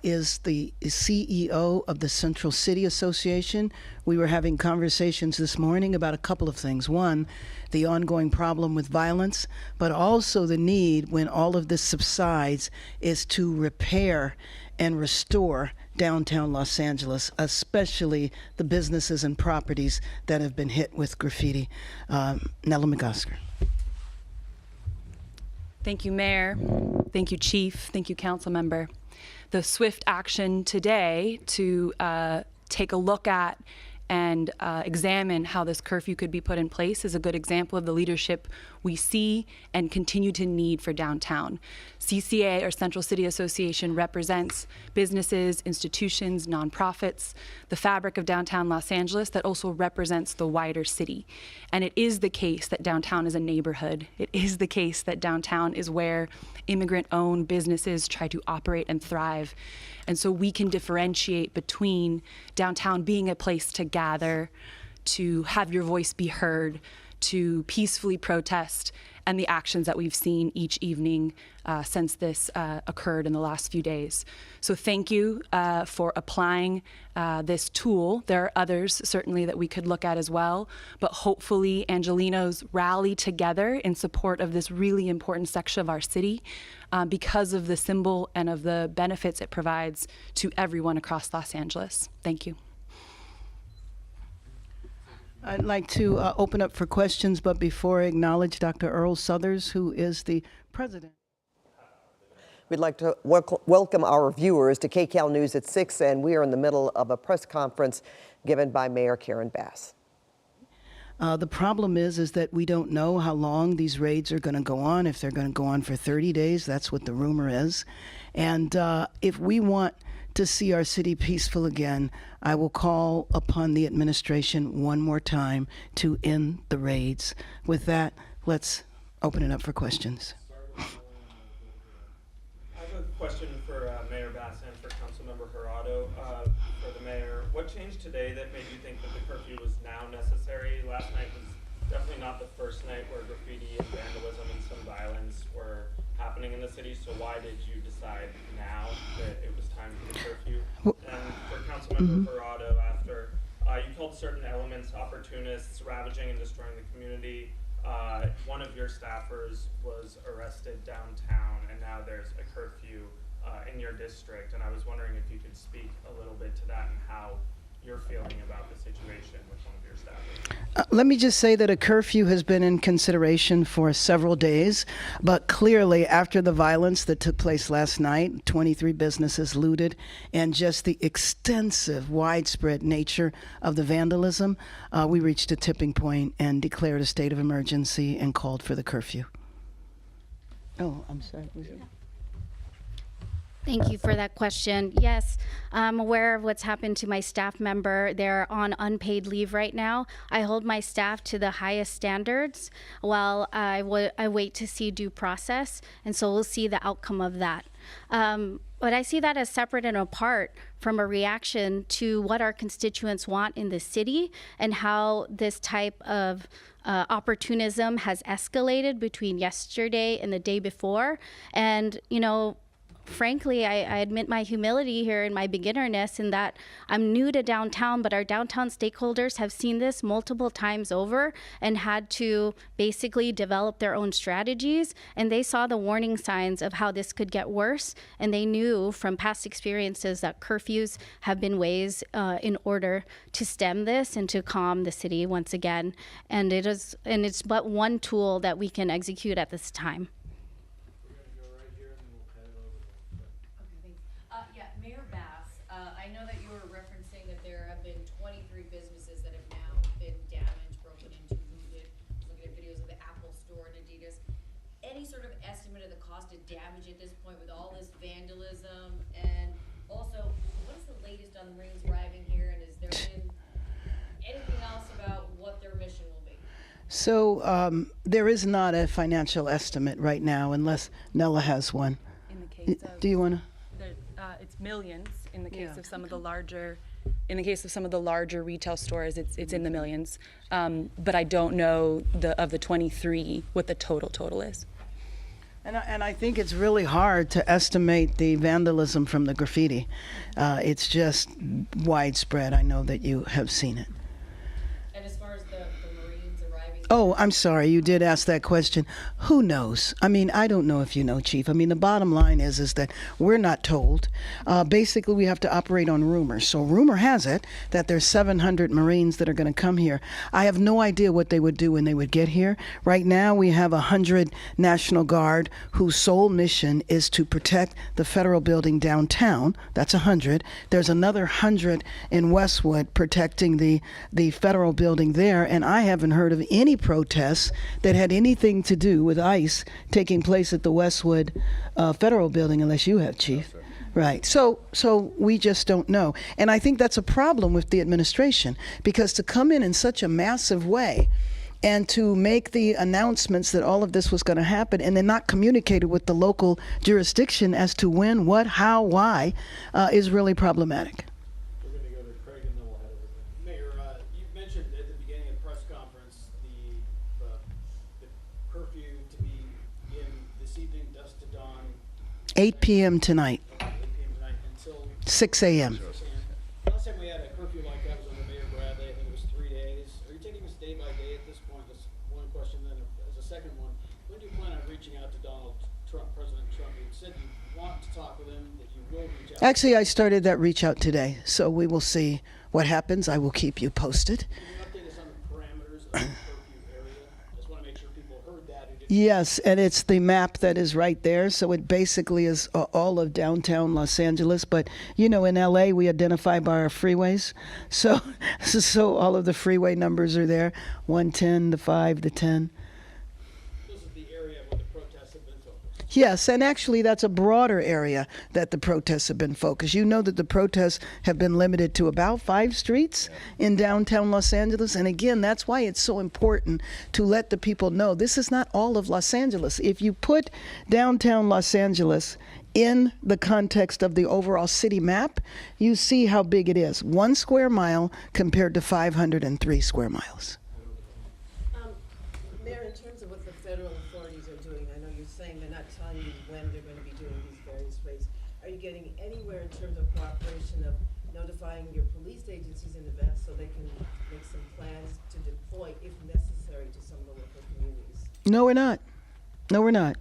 is the CEO of the Central City Association. We were having conversations this morning about a couple of things. One, the ongoing problem with violence, but also the need, when all of this subsides, is to repair and restore downtown Los Angeles, especially the businesses and properties that have been hit with graffiti. Nella McCosker. Thank you, Mayor. Thank you, Chief. Thank you, Council Member. The swift action today to take a look at and examine how this curfew could be put in place is a good example of the leadership we see and continue to need for downtown. CCA, or Central City Association, represents businesses, institutions, nonprofits, the fabric of downtown Los Angeles that also represents the wider city. And it is the case that downtown is a neighborhood. It is the case that downtown is where immigrant-owned businesses try to operate and thrive. And so we can differentiate between downtown being a place to gather, to have your voice be heard, to peacefully protest, and the actions that we've seen each evening since this occurred in the last few days. So thank you for applying this tool. There are others certainly that we could look at as well, but hopefully Angelenos rally together in support of this really important section of our city because of the symbol and of the benefits it provides to everyone across Los Angeles. Thank you. I'd like to open up for questions, but before I acknowledge Dr. Earl Suthers, who is the president. We'd like to welcome our viewers to KCAL News at 6, and we are in the middle of a press conference given by Mayor Karen Bass. The problem is that we don't know how long these raids are going to go on. If they're going to go on for 30 days, that's what the rumor is. And if we want to see our city peaceful again, I will call upon the administration one more time to end the raids. With that, let's open it up for questions. I have a question for Mayor Bass and for Councilmember Jurado. For the mayor, what changed today that made you think that the curfew was now necessary? Last night was definitely not the first night where graffiti and vandalism and some violence were happening in the city, so why did you decide now that it was time for the curfew? And for Councilmember Jurado, after you called certain elements opportunists, ravaging and destroying the community, one of your staffers was arrested downtown, and now there's a curfew in your district, and I was wondering if you could speak a little bit to that and how you're feeling about the situation with one of your staffers. Let me just say that a curfew has been in consideration for several days, but clearly after the violence that took place last night, 23 businesses looted, and just the extensive, widespread nature of the vandalism, we reached a tipping point and declared a state of emergency and called for the curfew. Oh, I'm sorry. Thank you for that question. Yes, I'm aware of what's happened to my staff member. They're on unpaid leave right now. I hold my staff to the highest standards while I wait to see due process, and so we'll see the outcome of that. But I see that as separate and apart from a reaction to what our constituents want in the city and how this type of opportunism has escalated between yesterday and the day before. And, you know, frankly, I admit my humility here and my beginnerness in that I'm new to downtown, but our downtown stakeholders have seen this multiple times over and had to basically develop their own strategies. And they saw the warning signs of how this could get worse. And they knew from past experiences that curfews have been ways in order to stem this and to calm the city once again. And it's but one tool that we can execute at this time. Mayor Bass, I know that you were referencing that there have been 23 businesses that have now been damaged, broken into, looted. Looking at videos of the Apple Store and Adidas. Any sort of estimate of the cost of damage at this point with all this vandalism? And also, what is the latest on the Marines arriving here? And has there been anything else about what their mission will be? So there is not a financial estimate right now, unless Nella has one. In the case of, do you want to? It's millions. In the case of some of the larger, retail stores, it's in the millions. But I don't know of the 23 what the total is. And I think it's really hard to estimate the vandalism from the graffiti. It's just widespread. I know that you have seen it. And as far as the Marines arriving? Oh, I'm sorry. You did ask that question. Who knows? I mean, I don't know if you know, Chief. I mean, the bottom line is that we're not told. Basically, we have to operate on rumors. So rumor has it that there's 700 Marines that are going to come here. I have no idea what they would do when they would get here. Right now, we have 100 National Guard whose sole mission is to protect the federal building downtown. That's 100. There's another 100 in Westwood protecting the federal building there. And I haven't heard of any protests that had anything to do with ICE taking place at the Westwood Federal Building, unless you have, Chief. Right. So we just don't know. And I think that's a problem with the administration, because to come in such a massive way and to make the announcements that all of this was going to happen and then not communicated with the local jurisdiction as to when, what, how, why, is really problematic. We're going to go to Craig and then we'll head over there. Mayor, you mentioned at the beginning of the press conference the curfew to be in this evening, dusk to dawn. 8 p.m. tonight. 8 p.m. tonight until 6 a.m. Last time we had a curfew like that was under Mayor Bradley. I think it was 3 days. Are you taking this day by day at this point? That's one question. Then as a second one, when do you plan on reaching out to Donald Trump, President Trump? You said you want to talk with him, that you will reach out. Actually, I started that reach out today, so we will see what happens. I will keep you posted. Can you update us on the parameters of the curfew area? I just want to make sure people heard that. Yes, and it's the map that is right there. So it basically is all of downtown Los Angeles. But, you know, in LA, we identify by our freeways. So all of the freeway numbers are there, 110, the 5, the 10. This is the area where the protests have been focused. Yes, and actually that's a broader area that the protests have been focused. You know that the protests have been limited to about 5 streets in downtown Los Angeles. And again, that's why it's so important to let the people know this is not all of Los Angeles. If you put downtown Los Angeles in the context of the overall city map, you see how big it is. 1 square mile compared to 503 square miles. Mayor, in terms of what the federal authorities are doing, I know you're saying they're not telling you when they're going to be doing these various ways. Are you getting anywhere in terms of cooperation of notifying your police agencies in advance so they can make some plans to deploy, if necessary, to some of the local communities? No, we're not. No, we're not.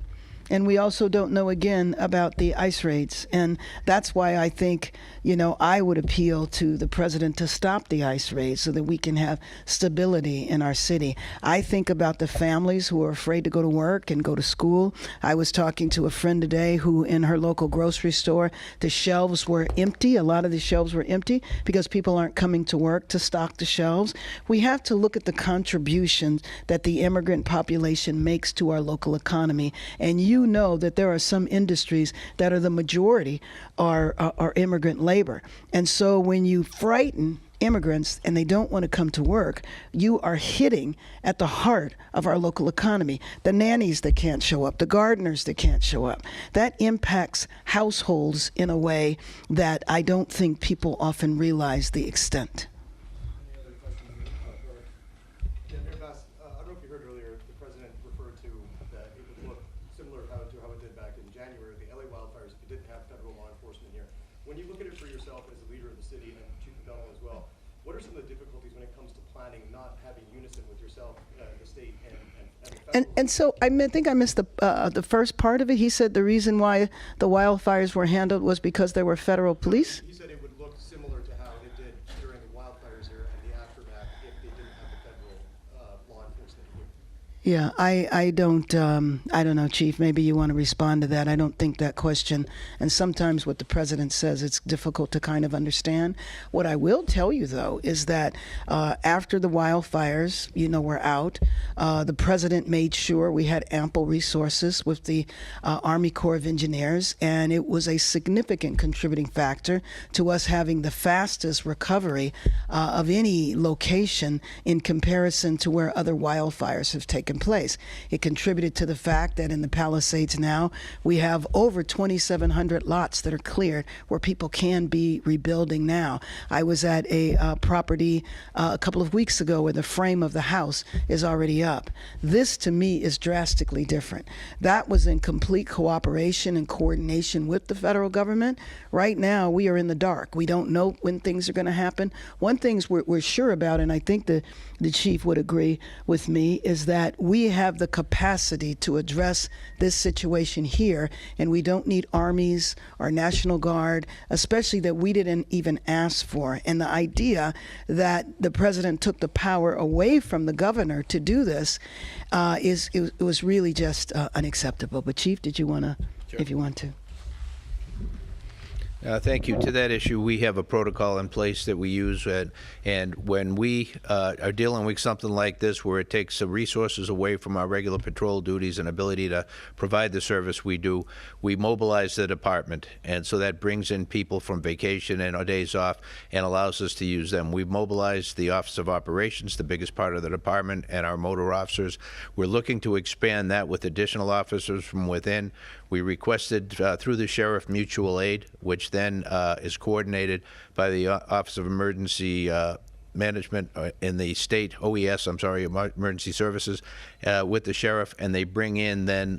And we also don't know, again, about the ICE raids. And that's why I think, you know, I would appeal to the president to stop the ICE raids so that we can have stability in our city. I think about the families who are afraid to go to work and go to school. I was talking to a friend today who, in her local grocery store, the shelves were empty. A lot of the shelves were empty because people aren't coming to work to stock the shelves. We have to look at the contributions that the immigrant population makes to our local economy. And you know that there are some industries that are the majority are immigrant labor. And so when you frighten immigrants and they don't want to come to work, you are hitting at the heart of our local economy. The nannies that can't show up, the gardeners that can't show up. That impacts households in a way that I don't think people often realize the extent. I don't know if you heard earlier, the president referred to that it would look similar to how it did back in January, the LA wildfires, if you didn't have federal law enforcement here. When you look at it for yourself as the leader of the city and Chief McDonald as well, what are some of the difficulties when it comes to planning, not having unison with yourself, the state, And so I think I missed the first part of it. He said the reason why the wildfires were handled was because there were federal police? He said it would look similar to how it did during the wildfires here and the aftermath if they didn't have the federal law enforcement here. Yeah, I don't know, Chief. Maybe you want to respond to that. I don't think that question, and sometimes what the president says, it's difficult to kind of understand. What I will tell you, though, is that after the wildfires, were out, the president made sure we had ample resources with the Army Corps of Engineers, and it was a significant contributing factor to us having the fastest recovery of any location in comparison to where other wildfires have taken place. It contributed to the fact that in the Palisades now, we have over 2,700 lots that are cleared where people can be rebuilding now. I was at a property a couple of weeks ago where the frame of the house is already up. This, to me, is drastically different. That was in complete cooperation and coordination with the federal government. Right now, we are in the dark. We don't know when things are going to happen. One thing we're sure about, and I think the chief would agree with me, is that we have the capacity to address this situation here, and we don't need armies or National Guard, especially that we didn't even ask for. And the idea that the president took the power away from the governor to do this it was really just unacceptable. But Chief, did you want to, if you want to? Thank you. To that issue, we have a protocol in place that we use, and when we are dealing with something like this where it takes some resources away from our regular patrol duties and ability to provide the service we do, we mobilize the department, and so that brings in people from vacation and our days off and allows us to use them. We've mobilized the Office of Operations, the biggest part of the department, and our motor officers. We're looking to expand that with additional officers from within. We requested through the sheriff mutual aid, which then is coordinated by the Office of Emergency Management in the state, Emergency Services, with the sheriff, and they bring in then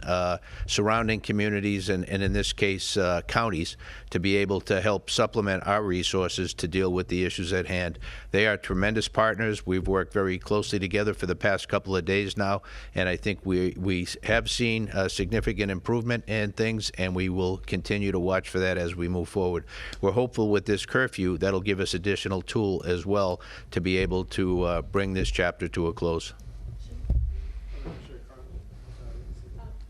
surrounding communities and in this case counties to be able to help supplement our resources to deal with the issues at hand. They are tremendous partners. We've worked very closely together for the past couple of days now, and I think we have seen a significant improvement in things, and we will continue to watch for that as we move forward. We're hopeful with this curfew that'll give us additional tool as well to be able to bring this chapter to a close.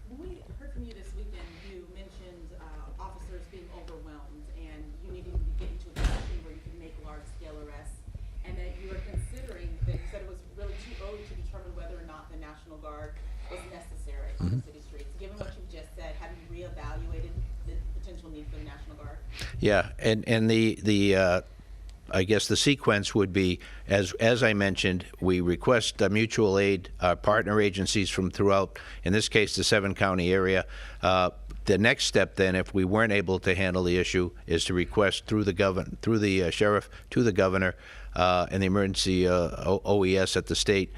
When we heard from you this weekend, you mentioned officers being overwhelmed and you needing to get into a position where you can make large-scale arrests, and that you were considering, that you said it was really too early to determine whether or not the National Guard was necessary on the city streets. Given what you've just said, have you reevaluated the potential need for the National Guard? Yeah, and I guess the sequence would be, as I mentioned, we request mutual aid, partner agencies from throughout, in this case, the 7-county area. The next step then, if we weren't able to handle the issue, is to request through the sheriff to the governor and the emergency OES at the state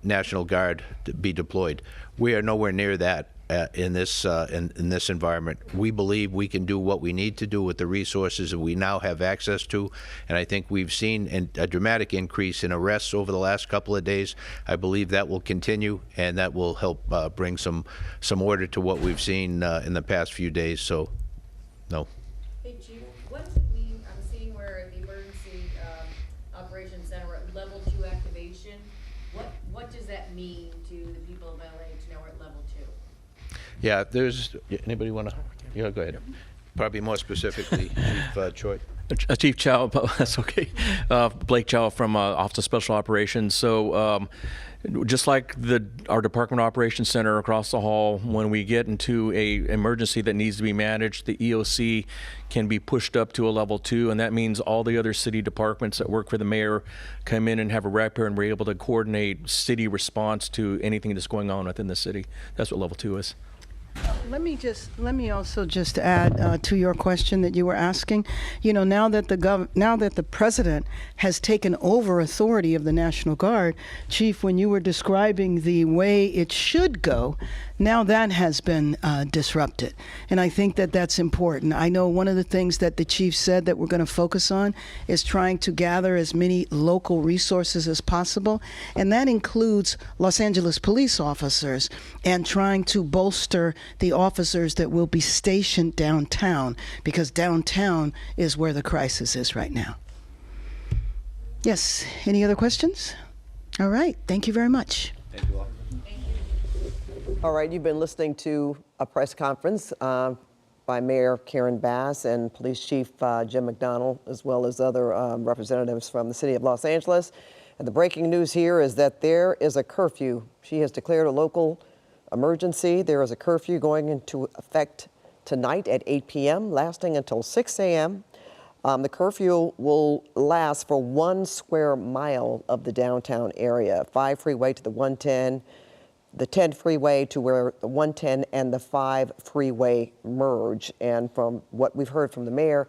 National Guard to be deployed. We are nowhere near that. In this environment, we believe we can do what we need to do with the resources that we now have access to, and I think we've seen a dramatic increase in arrests over the last couple of days. I believe that will continue, and that will help bring some order to what we've seen in the past few days. So, no. Hey, Chief, what does it mean? I'm seeing where the Emergency Operations Center we're at level 2 activation. What does that mean to the people of LA to know we're at level 2? Yeah, anybody want to? Yeah, go ahead. Probably more specifically, Chief Choi. Chief Chow, that's okay. Blake Chow from Office of Special Operations. So just like our Department of Operations Center across the hall, when we get into a emergency that needs to be managed, the EOC can be pushed up to a level 2, and that means all the other city departments that work for the mayor come in and have a rep here, and we're able to coordinate city response to anything that's going on within the city. That's what level 2 is. Let me also just add to your question that you were asking. You know, now that the president has taken over authority of the National Guard, Chief, when you were describing the way it should go, now that has been disrupted, and I think that that's important. I know one of the things that the chief said that we're going to focus on is trying to gather as many local resources as possible, and that includes Los Angeles police officers and trying to bolster the officers that will be stationed downtown, because downtown is where the crisis is right now. Yes, any other questions? All right, thank you very much. Thank you all. All right, you've been listening to a press conference by Mayor Karen Bass and Police Chief Jim McDonnell, as well as other representatives from the city of Los Angeles. And the breaking news here is that there is a curfew. She has declared a local emergency. There is a curfew going into effect tonight at 8 p.m., lasting until 6 a.m. The curfew will last for 1 square mile of the downtown area, 5 freeway to the 110, the 10 freeway to where the 110 and the 5 freeway merge. And from what we've heard from the mayor,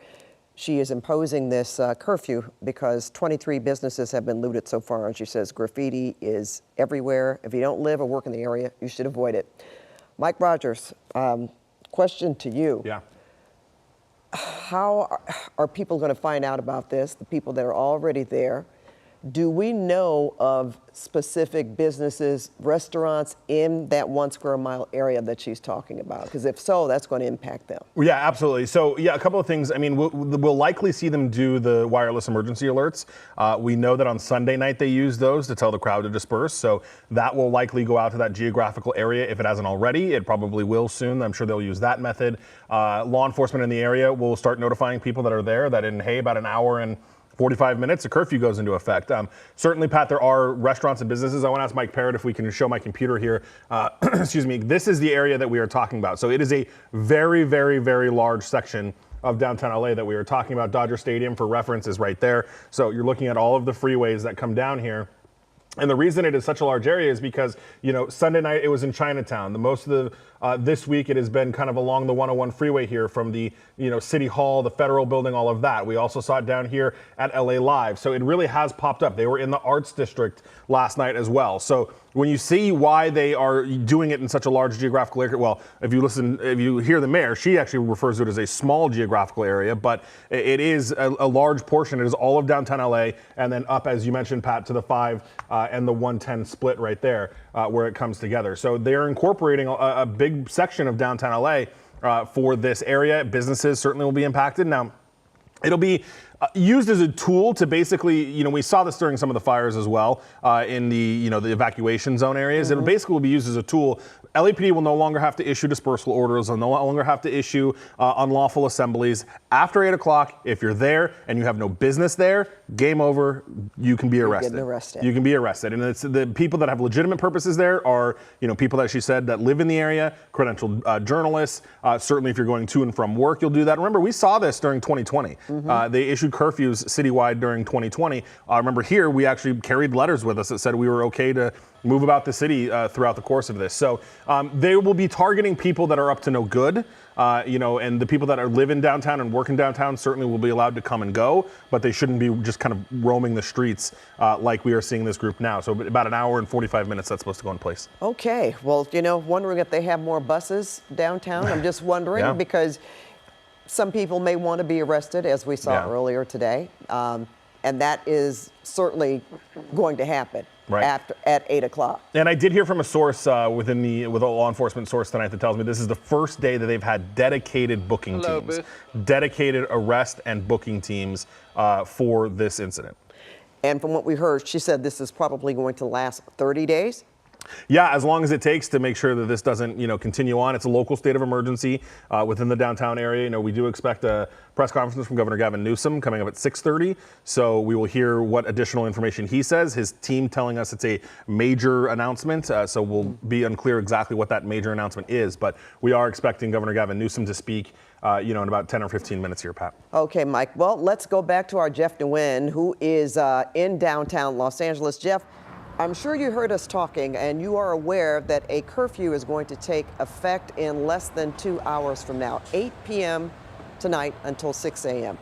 she is imposing this curfew because 23 businesses have been looted so far. And she says graffiti is everywhere. If you don't live or work in the area, you should avoid it. Mike Rogers, question to you. Yeah. How are people going to find out about this, the people that are already there? Do we know of specific businesses, restaurants in that 1 square mile area that she's talking about? Because if so, that's going to impact them. Yeah, absolutely. So yeah, a couple of things. I mean, we'll likely see them do the wireless emergency alerts. We know that on Sunday night they use those to tell the crowd to disperse. So that will likely go out to that geographical area if it hasn't already. It probably will soon. I'm sure they'll use that method. Law enforcement in the area will start notifying people that are there that in, hey, about an hour and 45 minutes, a curfew goes into effect. Certainly, Pat, there are restaurants and businesses. I want to ask Mike Parrott if we can show my computer here. Excuse me. This is the area that we are talking about. So it is a very, very, very large section of downtown LA that we are talking about. Dodger Stadium, for reference, is right there. So you're looking at all of the freeways that come down here. And the reason it is such a large area is because, you know, Sunday night it was in Chinatown. The most of the this week it has been kind of along the 101 freeway here from the, you know, City Hall, the Federal Building, all of that. We also saw it down here at LA Live. So it really has popped up. They were in the Arts District last night as well. So when you see why they are doing it in such a large geographical area, well, if you hear the mayor, she actually refers to it as a small geographical area, but it is a large portion. It is all of downtown LA, and then up, as you mentioned, Pat, to the 5 and the 110 split right there, where it comes together. So they're incorporating a big section of downtown LA for this area. Businesses certainly will be impacted. Now, it'll be used as a tool to basically, you know, we saw this during some of the fires as well in the, you know, the evacuation zone areas. It basically will be used as a tool. LAPD will no longer have to issue dispersal orders, will no longer have to issue unlawful assemblies. After 8 o'clock, if you're there and you have no business there, game over, you can be arrested. You're getting arrested. You can be arrested. And it's the people that have legitimate purposes there are, you know, people that she said that live in the area, credentialed journalists. Certainly if you're going to and from work, you'll do that. Remember, we saw this during 2020. They issued curfews citywide during 2020. Remember here, we actually carried letters with us that said we were okay to move about the city throughout the course of this. So they will be targeting people that are up to no good, you know, and the people that live in downtown and work in downtown certainly will be allowed to come and go, but they shouldn't be just kind of roaming the streets like we are seeing this group now. So about an hour and 45 minutes that's supposed to go in place. Okay, well, you know, wondering if they have more buses downtown. I'm just wondering because some people may want to be arrested, as we saw earlier today, and that is certainly going to happen. At 8 o'clock. And I did hear from a source with a law enforcement source tonight that tells me this is the first day that they've had dedicated booking teams, dedicated arrest and booking teams for this incident. And from what we heard, she said this is probably going to last 30 days. Yeah, as long as it takes to make sure that this doesn't, continue on. It's a local state of emergency within the downtown area. We do expect a press conference from Governor Gavin Newsom coming up at 6:30. So we will hear what additional information he says. His team telling us it's a major announcement. So we'll be unclear exactly what that major announcement is. But we are expecting Governor Gavin Newsom to speak, in about 10 or 15 minutes here, Pat. Okay, Mike. Well, let's go back to our Jeff Nguyen, who is in downtown Los Angeles. Jeff, I'm sure you heard us talking, and you are aware that a curfew is going to take effect in less than 2 hours from now, 8 p.m. tonight until 6 a.m.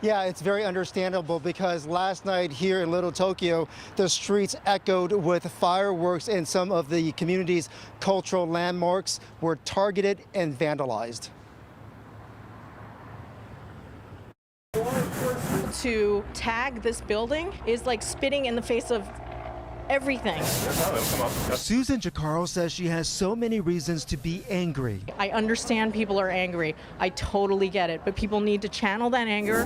Yeah, it's very understandable because last night here in Little Tokyo, the streets echoed with fireworks and some of the community's cultural landmarks were targeted and vandalized. To tag this building is like spitting in the face of everything. Susan Jacaro says she has so many reasons to be angry. I understand people are angry. I totally get it, but people need to channel that anger.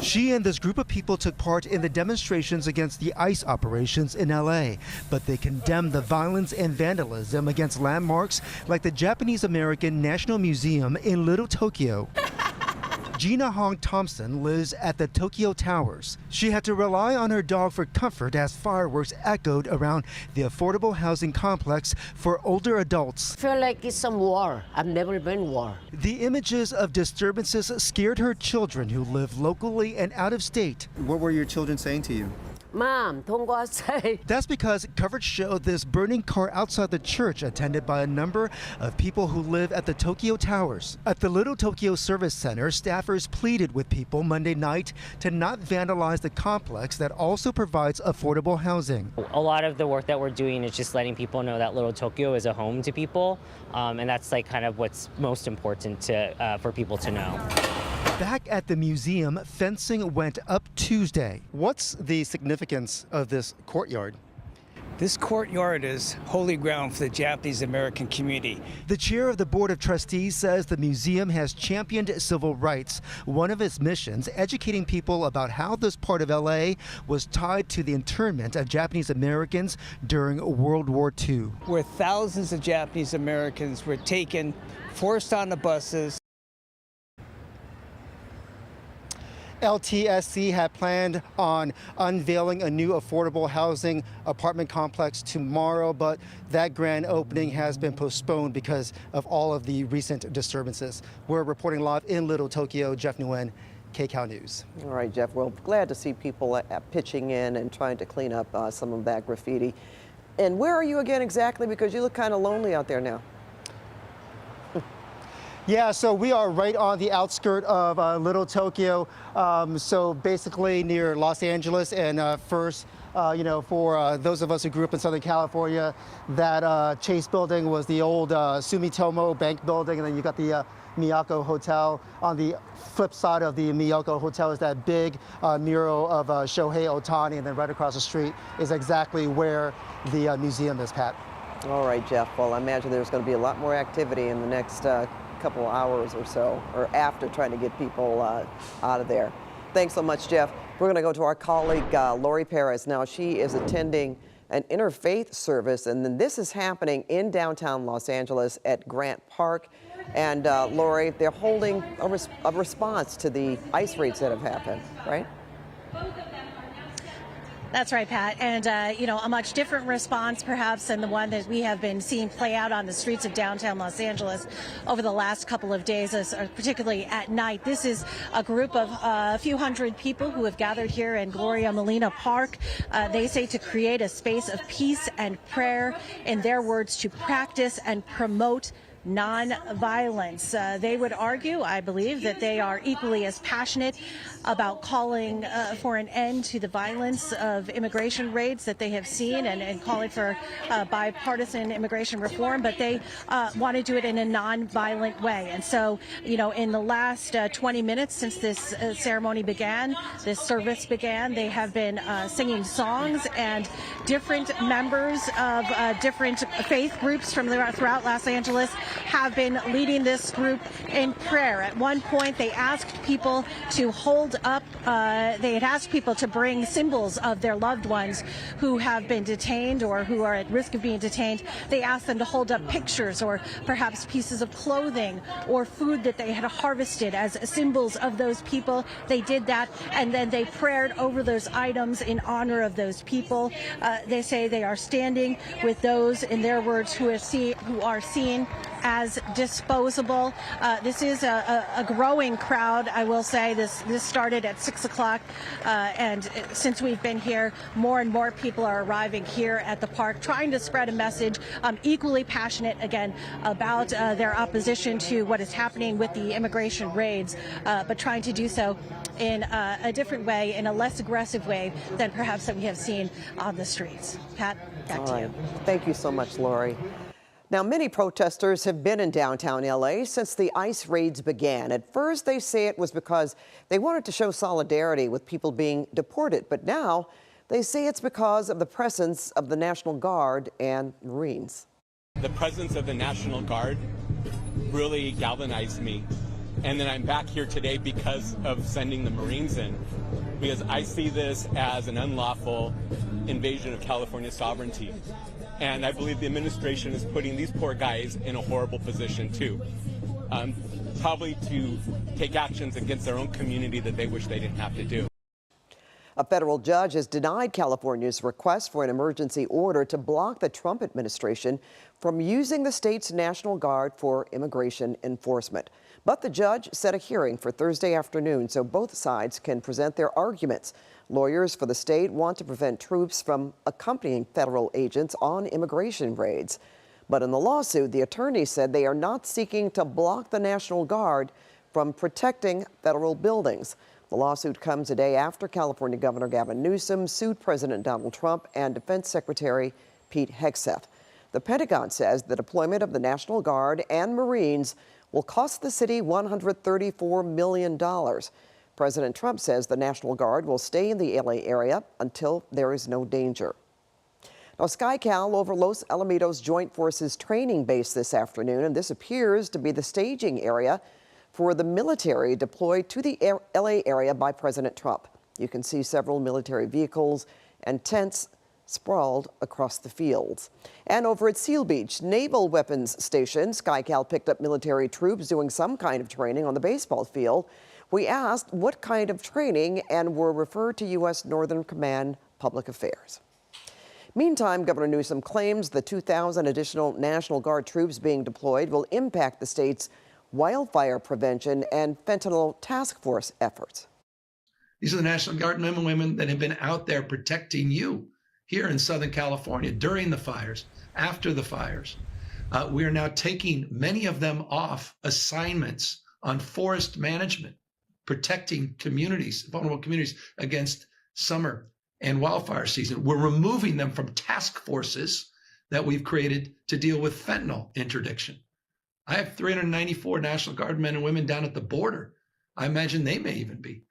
She and this group of people took part in the demonstrations against the ICE operations in LA, but they condemned the violence and vandalism against landmarks like the Japanese American National Museum in Little Tokyo. Gina Hong Thompson lives at the Tokyo Towers. She had to rely on her dog for comfort as fireworks echoed around the affordable housing complex for older adults. I feel like it's some war. I've never been war. The images of disturbances scared her children who live locally and out of state. What were your children saying to you? Mom, don't go outside. That's because coverage showed this burning car outside the church attended by a number of people who live at the Tokyo Towers. At the Little Tokyo Service Center, staffers pleaded with people Monday night to not vandalize the complex that also provides affordable housing. A lot of the work that we're doing is just letting people know that Little Tokyo is a home to people, and that's like kind of what's most important to for people to know. Back at the museum, fencing went up Tuesday. What's the significance of this courtyard? This courtyard is holy ground for the Japanese American community. The chair of the Board of Trustees says the museum has championed civil rights. One of its missions, educating people about how this part of LA was tied to the internment of Japanese Americans during World War II. Where thousands of Japanese Americans were taken, forced on the buses. LTSC had planned on unveiling a new affordable housing apartment complex tomorrow, but that grand opening has been postponed because of all of the recent disturbances. We're reporting live in Little Tokyo. Jeff Nguyen, KCAL News. All right, Jeff. Well, glad to see people pitching in and trying to clean up some of that graffiti. And where are you again exactly? Because you look kind of lonely out there now. Yeah, so we are right on the outskirt of Little Tokyo, so basically near Los Angeles. And first, for those of us who grew up in Southern California, that Chase building was the old Sumitomo Bank building, and then you got the Miyako Hotel. On the flip side of the Miyako Hotel is that big mural of Shohei Ohtani, and then right across the street is exactly where the museum is, Pat. All right, Jeff. Well, I imagine there's going to be a lot more activity in the next couple hours or so, or after, trying to get people out of there. Thanks so much, Jeff. We're going to go to our colleague, Lori Perez. Now, she is attending an interfaith service, and then this is happening in downtown Los Angeles at Grant Park. And Lori, they're holding a response to the ICE raids that have happened, right? That's right, Pat. And, a much different response, perhaps, than the one that we have been seeing play out on the streets of downtown Los Angeles over the last couple of days, particularly at night. This is a group of a few hundred people who have gathered here in Gloria Molina Park. They say to create a space of peace and prayer, in their words, to practice and promote non-violence. They would argue, I believe, that they are equally as passionate about calling for an end to the violence of immigration raids that they have seen, and calling for bipartisan immigration reform, but they want to do it in a non-violent way. And so, in the last 20 minutes since this ceremony began, this service began, they have been singing songs, and different members of different faith groups from throughout Los Angeles have been leading this group in prayer. At one point, they asked people to hold up, they had asked people to bring symbols of their loved ones who have been detained or who are at risk of being detained. They asked them to hold up pictures or perhaps pieces of clothing or food that they had harvested as symbols of those people. They did that, and then they prayed over those items in honor of those people. They say they are standing with those, in their words, who are seen as disposable. This is a growing crowd, I will say. This started at 6 o'clock, and since we've been here, more and more people are arriving here at the park, trying to spread a message, equally passionate, again, about their opposition to what is happening with the immigration raids, but trying to do so in a different way, in a less aggressive way than perhaps that we have seen on the streets. Pat, back to you. Thank you so much, Lori. Now, many protesters have been in downtown LA since the ICE raids began. At first, they say it was because they wanted to show solidarity with people being deported, but now they say it's because of the presence of the National Guard and Marines. The presence of the National Guard really galvanized me. And then I'm back here today because of sending the Marines in, because I see this as an unlawful invasion of California sovereignty. And I believe the administration is putting these poor guys in a horrible position too, probably to take actions against their own community that they wish they didn't have to do. A federal judge has denied California's request for an emergency order to block the Trump administration from using the state's National Guard for immigration enforcement. But the judge set a hearing for Thursday afternoon so both sides can present their arguments. Lawyers for the state want to prevent troops from accompanying federal agents on immigration raids. But in the lawsuit, the attorney said they are not seeking to block the National Guard from protecting federal buildings. The lawsuit comes a day after California Governor Gavin Newsom sued President Donald Trump and Defense Secretary Pete Hegseth. The Pentagon says the deployment of the National Guard and Marines will cost the city $134 million. President Trump says the National Guard will stay in the LA area until there is no danger. Now, SkyCal over Los Alamitos Joint Forces training base this afternoon, and this appears to be the staging area for the military deployed to the LA area by President Trump. You can see several military vehicles and tents sprawled across the fields. And over at Seal Beach Naval Weapons Station, SkyCal picked up military troops doing some kind of training on the baseball field. We asked what kind of training and were referred to U.S. Northern Command Public Affairs. Meantime, Governor Newsom claims the 2,000 additional National Guard troops being deployed will impact the state's wildfire prevention and fentanyl task force efforts. These are the National Guard men and women that have been out there protecting you here in Southern California during the fires, after the fires. We are now taking many of them off assignments on forest management, protecting communities, vulnerable communities against summer and wildfire season. We're removing them from task forces that we've created to deal with fentanyl interdiction. I have 394 National Guard men and women down at the border. I imagine they may even be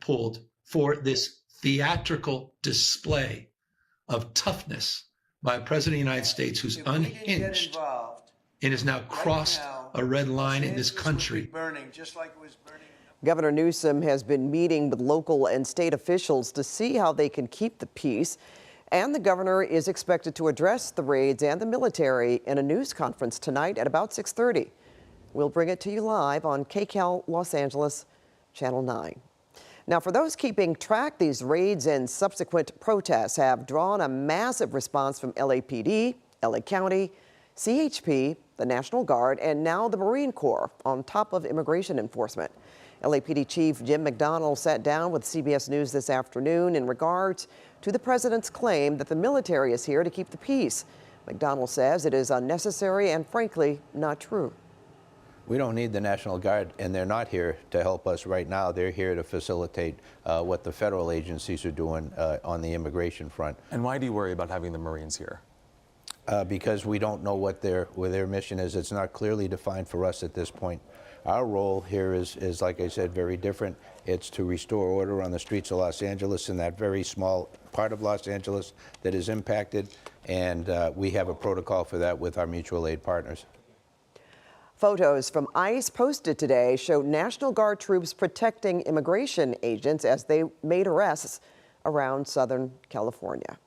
pulled for this theatrical display of toughness by a president of the United States who's unhinged and has now crossed a red line in this country. Governor Newsom has been meeting with local and state officials to see how they can keep the peace. And the governor is expected to address the raids and the military in a news conference tonight at about 6:30. We'll bring it to you live on KCAL Los Angeles, Channel 9. Now, for those keeping track, these raids and subsequent protests have drawn a massive response from LAPD, LA County, CHP, the National Guard, and now the Marine Corps on top of immigration enforcement. LAPD Chief Jim McDonnell sat down with CBS News this afternoon in regards to the president's claim that the military is here to keep the peace. McDonnell says it is unnecessary and, frankly, not true. We don't need the National Guard, and they're not here to help us right now. They're here to facilitate what the federal agencies are doing on the immigration front. And why do you worry about having the Marines here? Because we don't know what their mission is. It's not clearly defined for us at this point. Our role here is, like I said, very different. It's to restore order on the streets of Los Angeles, in that very small part of Los Angeles that is impacted, and we have a protocol for that with our mutual aid partners. Photos from ICE posted today show National Guard troops protecting immigration agents as they made arrests around Southern California.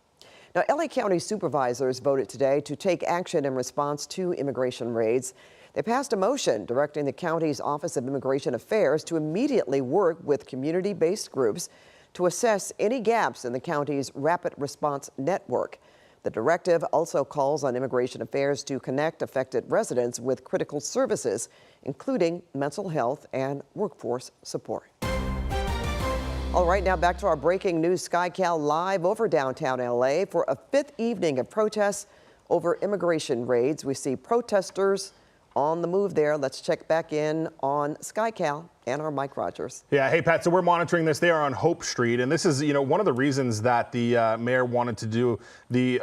Now, LA County supervisors voted today to take action in response to immigration raids. They passed a motion directing the county's Office of Immigration Affairs to immediately work with community-based groups to assess any gaps in the county's rapid response network. The directive also calls on Immigration Affairs to connect affected residents with critical services, including mental health and workforce support. All right, now back to our breaking news. SkyCal live over downtown LA for a fifth evening of protests over immigration raids. We see protesters on the move there. Let's check back in on SkyCal and our Mike Rogers. Yeah, hey Pat, so we're monitoring this. They are on Hope Street, and this is, one of the reasons that the mayor wanted to do the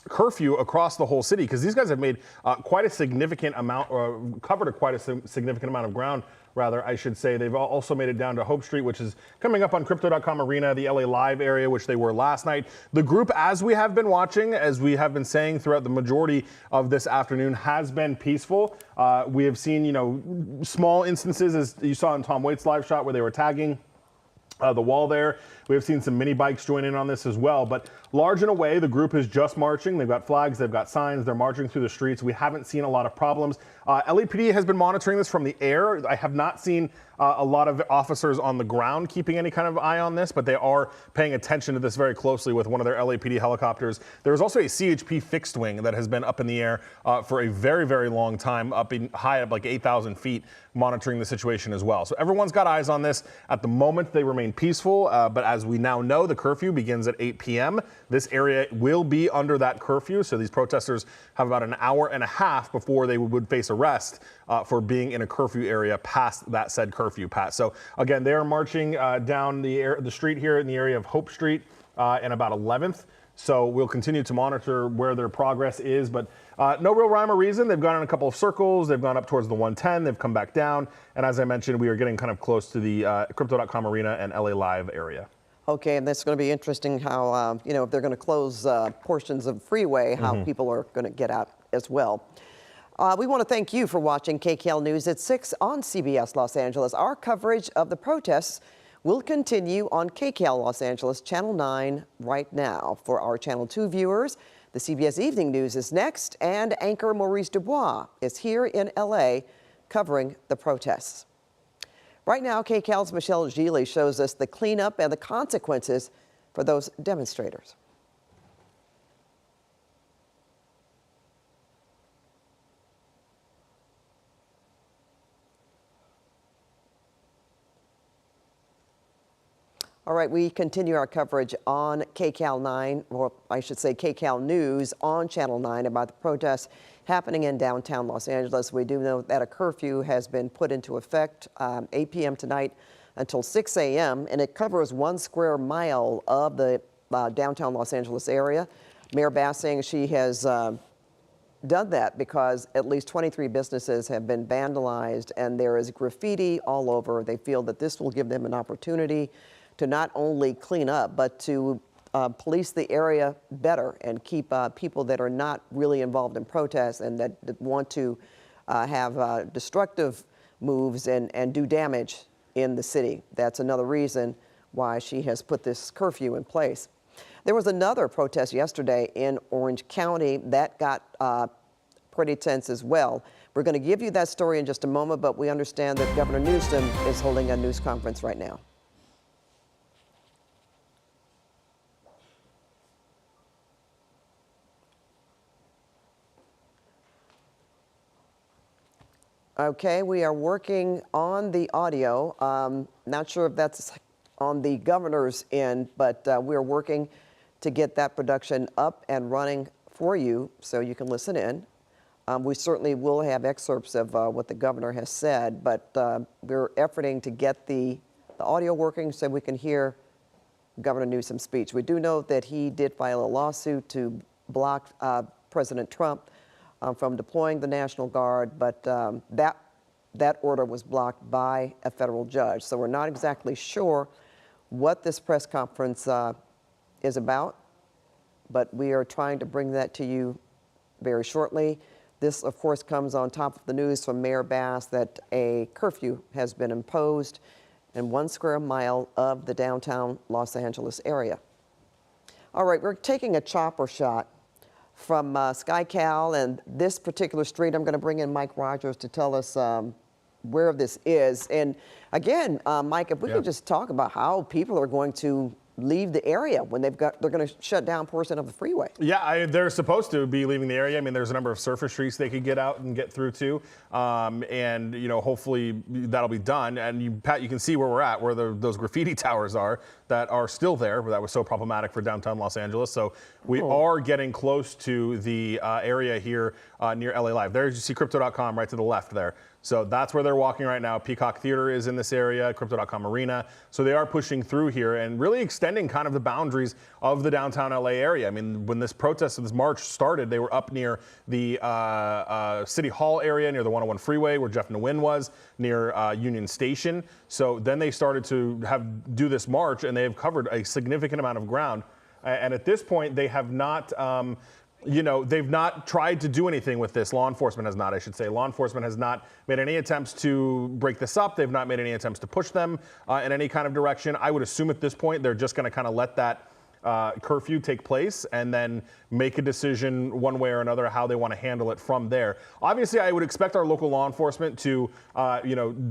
curfew across the whole city, because these guys have made quite a significant amount, or covered quite a significant amount of ground, rather, I should say. They've also made it down to Hope Street, which is coming up on Crypto.com Arena, the LA Live area, which they were last night. The group, as we have been watching, as we have been saying throughout the majority of this afternoon, has been peaceful. We have seen, small instances, as you saw in Tom Waite's live shot, where they were tagging the wall there. We have seen some mini bikes join in on this as well, but large in a way, the group is just marching. They've got flags, they've got signs, they're marching through the streets. We haven't seen a lot of problems. LAPD has been monitoring this from the air. I have not seen a lot of officers on the ground keeping any kind of eye on this, but they are paying attention to this very closely with one of their LAPD helicopters. There's also a CHP fixed wing that has been up in the air for a very, very long time, high up like 8,000 feet, monitoring the situation as well. So everyone's got eyes on this. At the moment, they remain peaceful, but as we now know, the curfew begins at 8 p.m. This area will be under that curfew, so these protesters have about an hour and a half before they would face arrest for being in a curfew area past that said curfew, Pat. So again, they are marching down the street here in the area of Hope Street and about 11th. So we'll continue to monitor where their progress is, but no real rhyme or reason. They've gone in a couple of circles. They've gone up towards the 110. They've come back down. And as I mentioned, we are getting kind of close to the Crypto.com Arena and LA Live area. Okay, and that's going to be interesting how, if they're going to close portions of freeway, how people are going to get out as well. We want to thank you for watching KCAL News at 6 on CBS Los Angeles. Our coverage of the protests will continue on KCAL Los Angeles Channel 9 right now. For our Channel 2 viewers, the CBS Evening News is next, and anchor Maurice Dubois is here in LA covering the protests. Right now, KCAL's Michelle Gili shows us the cleanup and the consequences for those demonstrators. All right, we continue our coverage on KCAL 9, or I should say KCAL News on Channel 9 about the protests happening in downtown Los Angeles. We do know that a curfew has been put into effect 8 p.m. tonight until 6 a.m., and it covers 1 square mile of the downtown Los Angeles area. Mayor Bass saying she has done that because at least 23 businesses have been vandalized and there is graffiti all over. They feel that this will give them an opportunity to not only clean up, but to police the area better and keep people that are not really involved in protests and that want to have destructive moves and do damage in the city. That's another reason why she has put this curfew in place. There was another protest yesterday in Orange County that got pretty tense as well. We're going to give you that story in just a moment, but we understand that Governor Newsom is holding a news conference right now. Okay, we are working on the audio. Not sure if that's on the governor's end, but we're working to get that production up and running for you so you can listen in. We certainly will have excerpts of what the governor has said, but we're efforting to get the audio working so we can hear Governor Newsom's speech. We do know that he did file a lawsuit to block President Trump from deploying the National Guard, but that order was blocked by a federal judge. So we're not exactly sure what this press conference is about, but we are trying to bring that to you very shortly. This, of course, comes on top of the news from Mayor Bass that a curfew has been imposed in 1 square mile of the downtown Los Angeles area. All right, we're taking a chopper shot from SkyCal and this particular street. I'm going to bring in Mike Rogers to tell us where this is. And again, Mike, if we could just talk about how people are going to leave the area when they're going to shut down a portion of the freeway. Yeah, they're supposed to be leaving the area. I mean, there's a number of surface streets they could get out and get through to, and hopefully that'll be done. And Pat, you can see where we're at, where those graffiti towers are that are still there. That was so problematic for downtown Los Angeles. So we are getting close to the area here near LA Live. There you see Crypto.com right to the left there. So that's where they're walking right now. Peacock Theater is in this area, Crypto.com Arena. So they are pushing through here and really extending kind of the boundaries of the downtown LA area. I mean, when this protest, this march started, they were up near the City Hall area, near the 101 freeway where Jeff Nguyen was, near Union Station. So then they started to do this march, and they have covered a significant amount of ground. And at this point, they have not they've not tried to do anything with this. Law enforcement has not, I should say. Law enforcement has not made any attempts to break this up. They've not made any attempts to push them in any kind of direction. I would assume at this point they're just going to kind of let that curfew take place and then make a decision one way or another how they want to handle it from there. Obviously, I would expect our local law enforcement to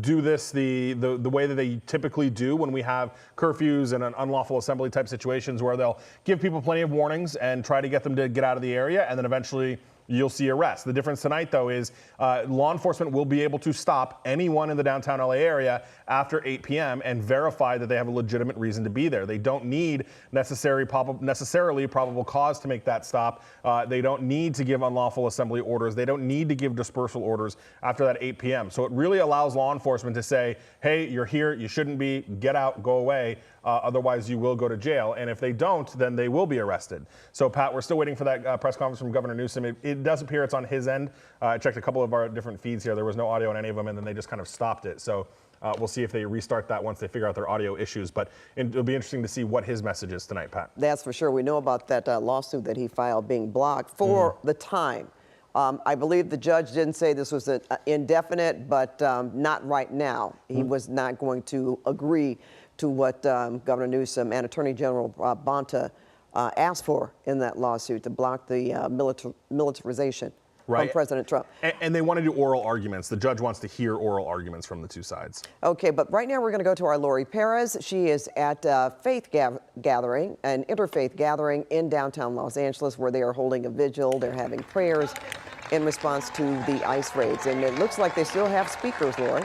do this the way that they typically do when we have curfews and an unlawful assembly type situations, where they'll give people plenty of warnings and try to get them to get out of the area, and then eventually you'll see arrests. The difference tonight, though, is law enforcement will be able to stop anyone in the downtown LA area after 8 p.m. and verify that they have a legitimate reason to be there. They don't need necessarily probable cause to make that stop. They don't need to give unlawful assembly orders. They don't need to give dispersal orders after that 8 p.m. So it really allows law enforcement to say, hey, you're here, you shouldn't be, get out, go away. Otherwise, you will go to jail. And if they don't, then they will be arrested. So, Pat, we're still waiting for that press conference from Governor Newsom. It does appear it's on his end. I checked a couple of our different feeds here. There was no audio on any of them, and then they just kind of stopped it. So we'll see if they restart that once they figure out their audio issues. But it'll be interesting to see what his message is tonight, Pat. That's for sure. We know about that lawsuit that he filed being blocked for the time. I believe the judge didn't say this was indefinite, but not right now. He was not going to agree to what Governor Newsom and Attorney General Bonta asked for in that lawsuit, to block the militarization from President Trump. And they want to do oral arguments. The judge wants to hear oral arguments from the two sides. Okay, but right now we're going to go to our Lori Perez. She is at a faith gathering, an interfaith gathering in downtown Los Angeles, where they are holding a vigil. They're having prayers in response to the ICE raids. And it looks like they still have speakers, Lori.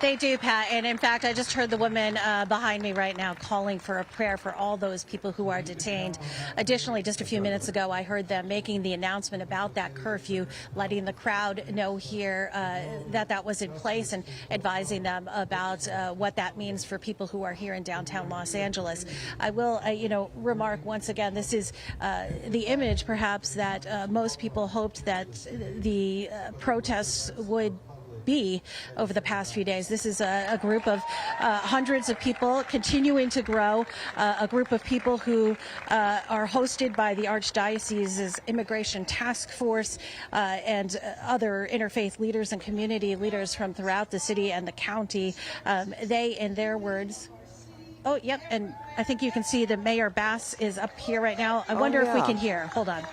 They do, Pat. And in fact, I just heard the woman behind me right now calling for a prayer for all those people who are detained. Additionally, just a few minutes ago, I heard them making the announcement about that curfew, letting the crowd know here that was in place, and advising them about what that means for people who are here in downtown Los Angeles. I will, remark once again, this is the image perhaps that most people hoped that the protests would be over the past few days. This is a group of hundreds of people continuing to grow, a group of people who are hosted by the Archdiocese's Immigration Task Force and other interfaith leaders and community leaders from throughout the city and the county. They, in their words, oh, yep, and I think you can see the Mayor Bass is up here right now. I wonder if we can hear. Hold on.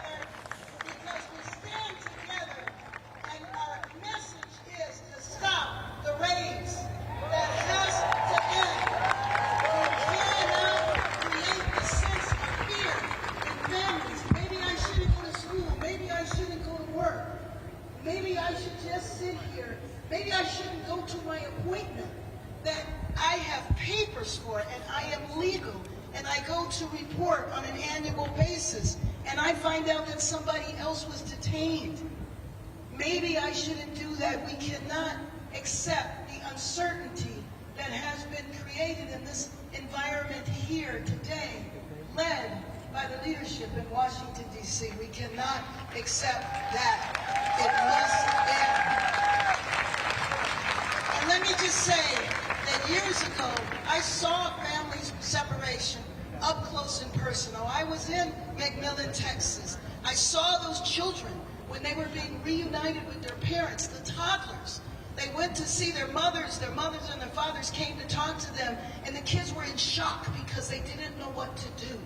Maybe I should just sit here. Maybe I shouldn't go to my appointment that I have papers for and I am legal and I go to report on an annual basis and I find out that somebody else was detained. Maybe I shouldn't do that. We cannot accept the uncertainty that has been created in this environment here today, led by the leadership in Washington, D.C. We cannot accept that. It must end. And let me just say that years ago, I saw family separation up close and personal. I was in McMillan, Texas. I saw those children when they were being reunited with their parents, the toddlers. They went to see their mothers and their fathers came to talk to them, and the kids were in shock because they didn't know what to do.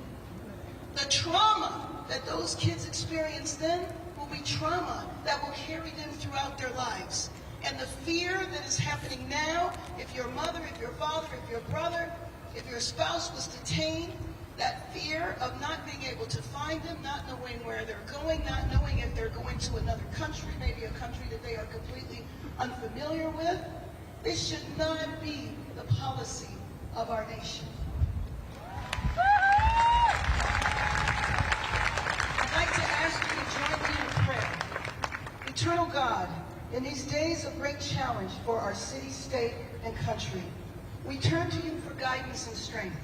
The trauma that those kids experienced then will be trauma that will carry them throughout their lives. And the fear that is happening now, if your mother, if your father, if your brother, if your spouse was detained, that fear of not being able to find them, not knowing where they're going, not knowing if they're going to another country, maybe a country that they are completely unfamiliar with, this should not be the policy of our nation. I'd like to ask you to join me in prayer. Eternal God, in these days of great challenge for our city, state, and country, we turn to you for guidance and strength.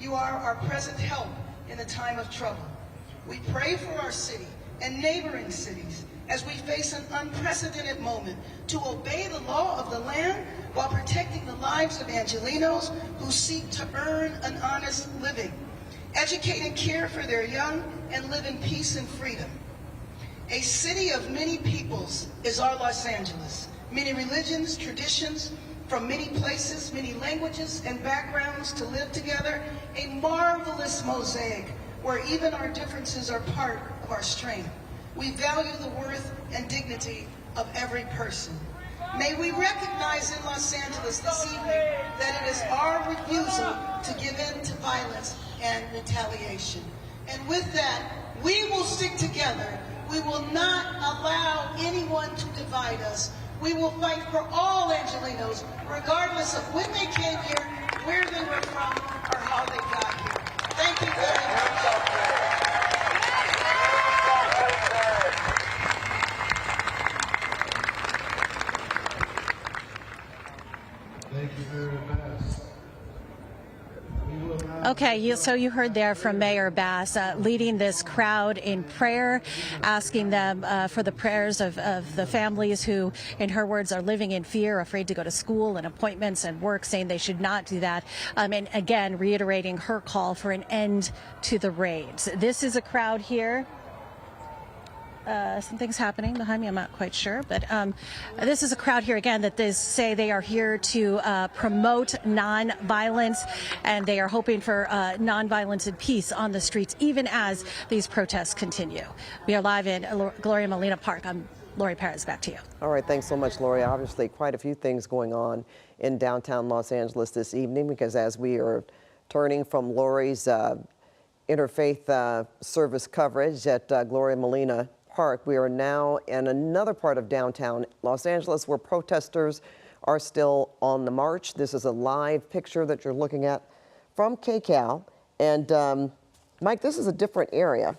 You are our present help in a time of trouble. We pray for our city and neighboring cities as we face an unprecedented moment to obey the law of the land while protecting the lives of Angelenos who seek to earn an honest living, educate and care for their young, and live in peace and freedom. A city of many peoples is our Los Angeles. Many religions, traditions, from many places, many languages and backgrounds to live together, a marvelous mosaic where even our differences are part of our strength. We value the worth and dignity of every person. May we recognize in Los Angeles this evening that it is our refusal to give in to violence and retaliation. And with that, we will stick together. We will not allow anyone to divide us. We will fight for all Angelenos, regardless of when they came here, where they were from, or how they got here. Thank you very much. Thank you very much. Okay, so you heard there from Mayor Bass leading this crowd in prayer, asking them for the prayers of the families who, in her words, are living in fear, afraid to go to school and appointments and work, saying they should not do that. And again, reiterating her call for an end to the raids. This is a crowd here. Something's happening behind me, I'm not quite sure, but this is a crowd here again that they say they are here to promote nonviolence, and they are hoping for nonviolence and peace on the streets even as these protests continue. We are live in Gloria Molina Park. I'm Lori Perez, back to you. All right, thanks so much, Lori. Obviously, quite a few things going on in downtown Los Angeles this evening, because as we are turning from Lori's interfaith service coverage at Gloria Molina Park, we are now in another part of downtown Los Angeles where protesters are still on the march. This is a live picture that you're looking at from KCAL. And Mike, this is a different area.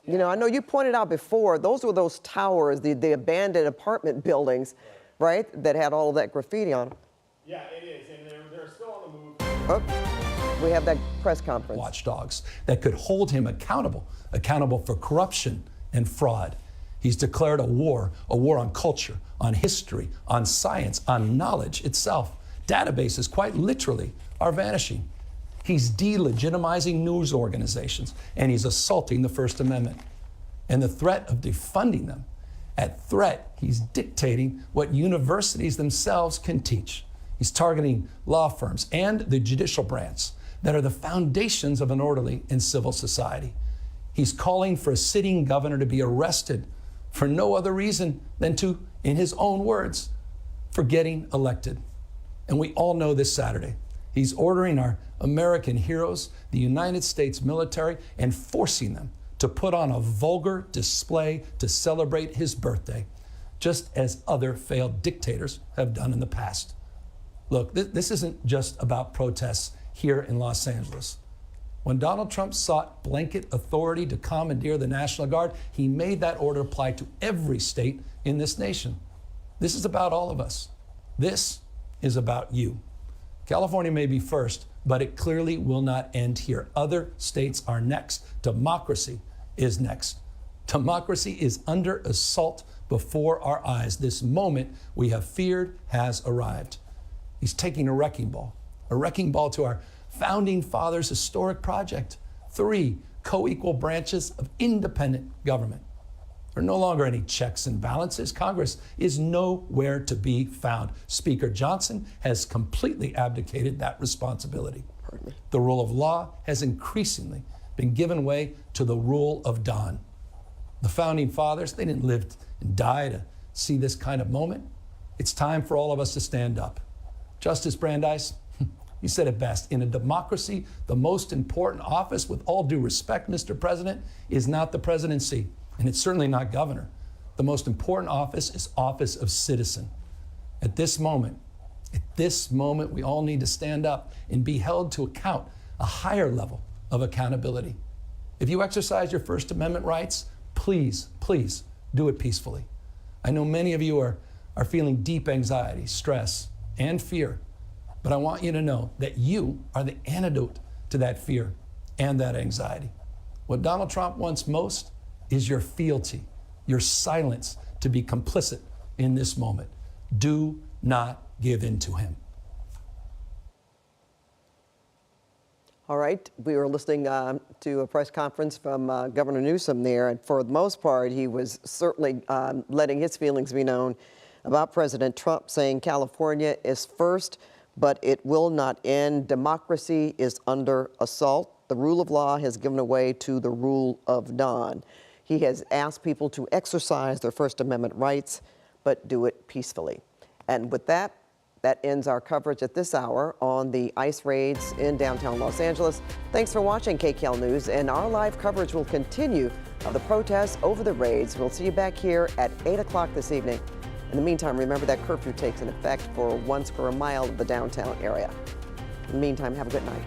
You know, I know you pointed out before, those were those towers, the abandoned apartment buildings, right, that had all of that graffiti on them. Yeah, it is, and they're still on the move. Oh, we have that press conference. Watchdogs that could hold him accountable for corruption and fraud. He's declared a war on culture, on history, on science, on knowledge itself. Databases, quite literally, are vanishing. He's delegitimizing news organizations, and he's assaulting the First Amendment. And the threat of defunding them, at threat, he's dictating what universities themselves can teach. He's targeting law firms and the judicial branch that are the foundations of an orderly and civil society. He's calling for a sitting governor to be arrested for no other reason than to, in his own words, for getting elected. And we all know this Saturday, he's ordering our American heroes, the United States military, and forcing them to put on a vulgar display to celebrate his birthday, just as other failed dictators have done in the past. Look, this isn't just about protests here in Los Angeles. When Donald Trump sought blanket authority to commandeer the National Guard, he made that order apply to every state in this nation. This is about all of us. This is about you. California may be first, but it clearly will not end here. Other states are next. Democracy is next. Democracy is under assault before our eyes. This moment we have feared has arrived. He's taking a wrecking ball to our founding fathers' historic project. 3 co-equal branches of independent government. There are no longer any checks and balances. Congress is nowhere to be found. Speaker Johnson has completely abdicated that responsibility. The rule of law has increasingly been given way to the rule of Don. The founding fathers, they didn't live and die to see this kind of moment. It's time for all of us to stand up. Justice Brandeis, you said it best. In a democracy, the most important office, with all due respect, Mr. President, is not the presidency, and it's certainly not governor. The most important office is office of citizen. At this moment, we all need to stand up and be held to account, a higher level of accountability. If you exercise your First Amendment rights, please, please do it peacefully. I know many of you are feeling deep anxiety, stress, and fear, but I want you to know that you are the antidote to that fear and that anxiety. What Donald Trump wants most is your fealty, your silence to be complicit in this moment. Do not give in to him. All right, we were listening to a press conference from Governor Newsom there, and for the most part, he was certainly letting his feelings be known about President Trump, saying California is first, but it will not end. Democracy is under assault. The rule of law has given way to the rule of Don. He has asked people to exercise their First Amendment rights, but do it peacefully. And with that, that ends our coverage at this hour on the ICE raids in downtown Los Angeles. Thanks for watching KCAL News, and our live coverage will continue of the protests over the raids. We'll see you back here at 8 o'clock this evening. In the meantime, remember that curfew takes an effect for 1 square mile of the downtown area. In the meantime, have a good night.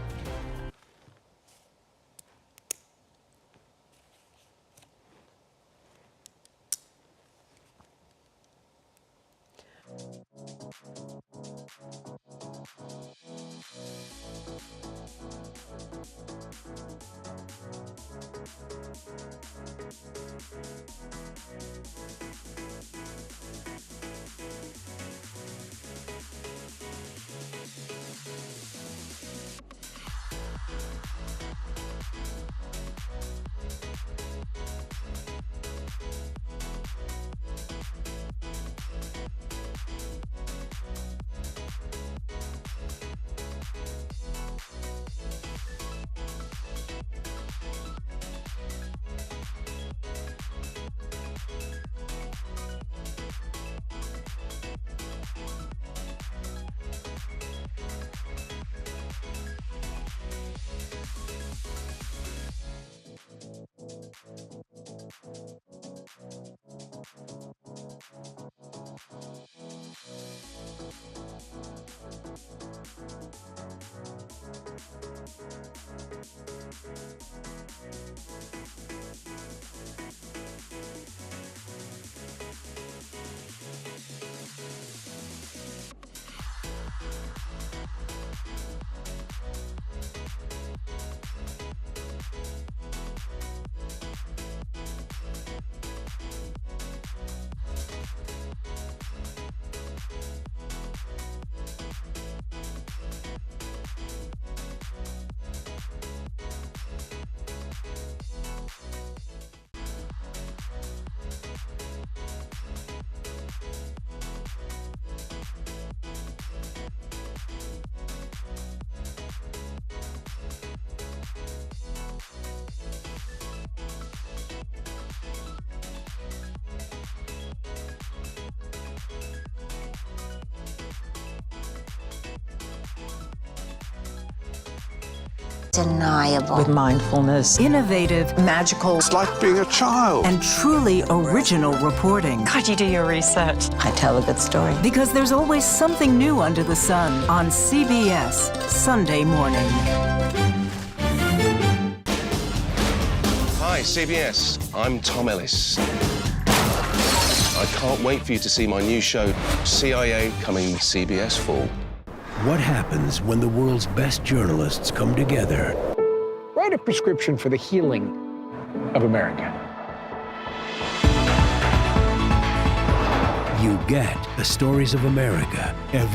Undeniable. With mindfulness. Innovative. Magical. It's like being a child. And truly original reporting. God, you do your research. I tell a good story. Because there's always something new under the sun on CBS Sunday morning. Hi, CBS. I'm Tom Ellis. I can't wait for you to see my new show, CIA, coming CBS Fall. What happens when the world's best journalists come together? Write a prescription for the healing of America. You get the stories of America every